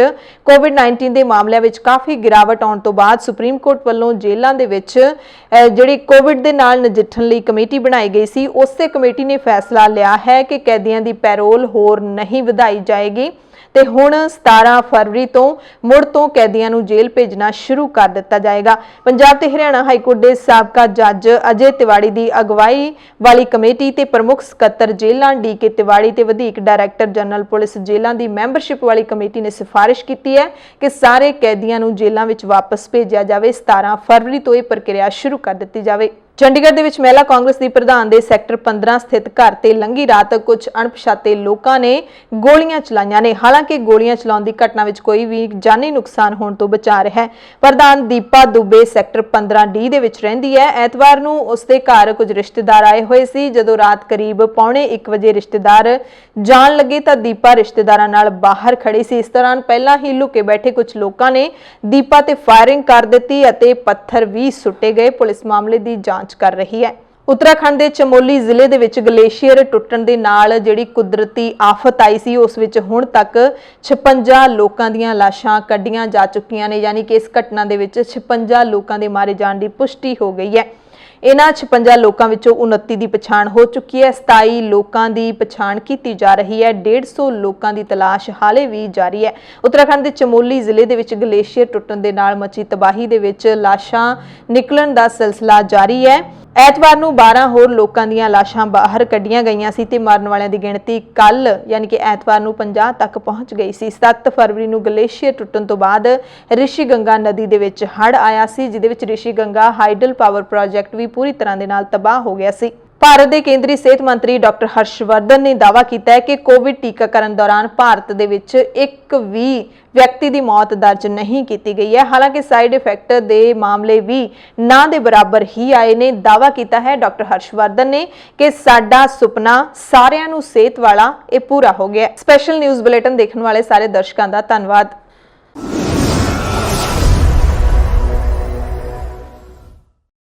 कोविड-19 दे मामलिਆਂ ਵਿੱਚ काफ़ी गिरावट आउण ਤੋਂ ਬਾਅਦ सुप्रीम कोर्ट ਵੱਲੋਂ जेलां दे विच ਜਿਹੜੀ कोविड ਦੇ ਨਾਲ ਨਜਿੱਠਣ ਲਈ ਕਮੇਟੀ ਬਣਾਈ ਗਈ ਸੀ, ਉਸੇ ਕਮੇਟੀ ਨੇ फैसला लिया है कि कैदियां ਦੀ पैरोल होर नहीं ਵਧਾਈ जाएगी ਤੇ ਹੁਣ 17 ਫਰਵਰੀ ਤੋਂ ਮੁੜ ਤੋਂ ਕੈਦੀਆਂ ਨੂੰ ਜੇਲ੍ਹ ਭੇਜਣਾ ਸ਼ੁਰੂ ਕਰ ਦਿੱਤਾ ਜਾਏਗਾ। ਪੰਜਾਬ ਤੇ ਹਰਿਆਣਾ ਹਾਈ ਕੋਰਟ ਦੇ ਸਾਬਕਾ ਜੱਜ ਅਜੇ ਤਿਵਾੜੀ ਦੀ ਅਗਵਾਈ ਵਾਲੀ ਕਮੇਟੀ ਤੇ ਪ੍ਰਮੁੱਖ ਸਕੱਤਰ ਜੇਲ੍ਹਾਂ DK ਤਿਵਾੜੀ ਤੇ ਵਧੀਕ ਡਾਇਰੈਕਟਰ ਜਨਰਲ ਪੁਲਿਸ ਜੇਲ੍ਹਾਂ ਦੀ ਮੈਂਬਰਸ਼ਿਪ ਵਾਲੀ ਕਮੇਟੀ ਨੇ ਸਿਫਾਰਿਸ਼ ਕੀਤੀ ਹੈ ਕਿ ਸਾਰੇ ਕੈਦੀਆਂ ਨੂੰ ਜੇਲ੍ਹਾਂ ਵਿੱਚ ਵਾਪਸ ਭੇਜਿਆ ਜਾਵੇ। 17 ਫਰਵਰੀ ਤੋਂ ਇਹ ਪ੍ਰਕਿਰਿਆ ਸ਼ੁਰੂ ਕਰ ਦਿੱਤੀ ਜਾਵੇ। ਚੰਡੀਗੜ੍ਹ ਦੇ ਵਿੱਚ ਮਹਿਲਾ ਕਾਂਗਰਸ ਦੀ ਪ੍ਰਧਾਨ ਦੇ ਸੈਕਟਰ 15 ਸਥਿਤ ਘਰ ਤੇ ਲੰਘੀ ਰਾਤ ਕੁਝ ਅਣਪਛਾਤੇ ਲੋਕਾਂ ਨੇ ਗੋਲੀਆਂ ਚਲਾਈਆਂ ਨੇ। ਹਾਲਾਂਕਿ ਗੋਲੀਆਂ ਚਲਾਉਣ ਦੀ ਘਟਨਾ ਵਿੱਚ ਕੋਈ ਵੀ ਜਾਨੀ ਨੁਕਸਾਨ ਹੋਣ ਤੋਂ ਬਚਾ ਰਿਹਾ ਹੈ। ਪ੍ਰਧਾਨ ਦੀਪਾ ਦੁਬੇ ਸੈਕਟਰ 15D ਦੇ ਵਿੱਚ ਰਹਿੰਦੀ ਹੈ। ਐਤਵਾਰ ਨੂੰ ਉਸਦੇ ਘਰ ਕੁਝ ਰਿਸ਼ਤੇਦਾਰ ਆਏ ਹੋਏ ਸੀ। ਜਦੋਂ ਰਾਤ ਕਰੀਬ 1:45 ਵਜੇ ਰਿਸ਼ਤੇਦਾਰ ਜਾਣ ਲੱਗੇ ਤਾਂ ਦੀਪਾ ਰਿਸ਼ਤੇਦਾਰਾਂ ਨਾਲ ਬਾਹਰ ਖੜੀ ਸੀ। ਇਸ ਦੌਰਾਨ ਪਹਿਲਾਂ ਹੀ ਲੁਕੇ ਬੈਠੇ ਕੁਝ ਲੋਕਾਂ ਨੇ ਦੀਪਾ ਤੇ ਫਾਇਰਿੰਗ ਕਰ ਦਿੱਤੀ ਅਤੇ ਪੱਥਰ ਵੀ ਸੁੱਟੇ ਗਏ। ਪੁਲਿਸ ਮਾਮਲੇ ਦੀ ਜਾਂਚ ਕਰ ਰਹੀ ਹੈ। उत्तराखंड के चमोली जिले ਦੇ ਵਿੱਚ ਗਲੇਸ਼ੀਅਰ ਟੁੱਟਣ ਦੇ ਨਾਲ ਜਿਹੜੀ ਕੁਦਰਤੀ ਆਫਤ ਆਈ ਸੀ, ਉਸ ਵਿੱਚ ਹੁਣ ਤੱਕ 56 ਲੋਕਾਂ ਦੀਆਂ ਲਾਸ਼ਾਂ ਕੱਢੀਆਂ ਜਾ ਚੁੱਕੀਆਂ ਨੇ। ਯਾਨੀ ਕਿ ਇਸ ਘਟਨਾ ਦੇ ਵਿੱਚ 56 ਲੋਕਾਂ ਦੇ ਮਾਰੇ ਜਾਣ ਦੀ ਪੁਸ਼ਟੀ ਹੋ ਗਈ ਹੈ। ਇਹਨਾਂ 56 ਲੋਕਾਂ ਵਿੱਚੋਂ 29 ਦੀ ਪਛਾਣ ਹੋ ਚੁੱਕੀ ਹੈ। 27 ਲੋਕਾਂ ਦੀ ਪਛਾਣ ਕੀਤੀ ਜਾ ਰਹੀ ਹੈ। 150 ਲੋਕਾਂ ਦੀ ਤਲਾਸ਼ ਹਾਲੇ ਵੀ ਜਾਰੀ ਹੈ। ਉੱਤਰਾਖੰਡ ਦੇ ਚਮੋਲੀ ਜ਼ਿਲ੍ਹੇ ਦੇ ਵਿੱਚ ਗਲੇਸ਼ੀਅਰ ਟੁੱਟਣ ਦੇ ਨਾਲ ਮਚੀ ਤਬਾਹੀ ਦੇ ਵਿੱਚ ਲਾਸ਼ਾਂ ਨਿਕਲਣ ਦਾ ਸਿਲਸਿਲਾ ਜਾਰੀ ਹੈ। ਐਤਵਾਰ ਨੂੰ 12 ਹੋਰ ਲੋਕਾਂ ਦੀਆਂ ਲਾਸ਼ਾਂ ਬਾਹਰ ਕੱਢੀਆਂ ਗਈਆਂ ਸੀ ਤੇ ਮਰਨ ਵਾਲਿਆਂ ਦੀ ਗਿਣਤੀ ਕੱਲ ਯਾਨੀ ਕਿ ਐਤਵਾਰ ਨੂੰ 50 ਤੱਕ ਪਹੁੰਚ ਗਈ ਸੀ। 7 ਫਰਵਰੀ ਨੂੰ ਗਲੇਸ਼ੀਅਰ ਟੁੱਟਣ ਤੋਂ ਬਾਅਦ ਰਿਸ਼ੀ ਗੰਗਾ ਨਦੀ ਦੇ ਵਿੱਚ ਹੜ੍ਹ ਆਇਆ ਸੀ, ਜਿਹਦੇ ਵਿੱਚ ਰਿਸ਼ੀ ਗੰਗਾ ਹਾਈਡਲ ਪਾਵਰ ਪ੍ਰੋਜੈਕਟ ਵੀ ਪੂਰੀ ਤਰ੍ਹਾਂ ਦੇ ਨਾਲ ਤਬਾਹ ਹੋ ਗਿਆ ਸੀ। ਭਾਰਤ ਦੇ ਕੇਂਦਰੀ ਸਿਹਤ ਮੰਤਰੀ ਡਾਕਟਰ ਹਰਸ਼ਵਰਧਨ ਨੇ ਦਾਅਵਾ ਕੀਤਾ ਹੈ ਕਿ ਕੋਵਿਡ ਟੀਕਾਕਰਨ ਦੌਰਾਨ ਭਾਰਤ ਦੇ ਵਿੱਚ ਇੱਕ ਵੀ ਵਿਅਕਤੀ ਦੀ ਮੌਤ ਦਰਜ ਨਹੀਂ ਕੀਤੀ ਗਈ ਹੈ। ਹਾਲਾਂਕਿ ਸਾਈਡ ਇਫੈਕਟ ਦੇ ਮਾਮਲੇ ਵੀ ਨਾ ਦੇ ਬਰਾਬਰ ਹੀ ਆਏ ਨੇ। ਦਾਅਵਾ ਕੀਤਾ ਹੈ ਡਾਕਟਰ ਹਰਸ਼ਵਰਧਨ ਨੇ ਕਿ ਸਾਡਾ ਸੁਪਨਾ ਸਾਰਿਆਂ ਨੂੰ ਸਿਹਤ ਵਾਲਾ ਇਹ ਪੂਰਾ ਹੋ ਗਿਆ। ਸਪੈਸ਼ਲ ਨਿਊਜ਼ ਬੁਲੇਟਿਨ ਦੇਖਣ ਵਾਲੇ ਸਾਰੇ ਦਰਸ਼ਕਾਂ ਦਾ ਧੰਨਵਾਦ।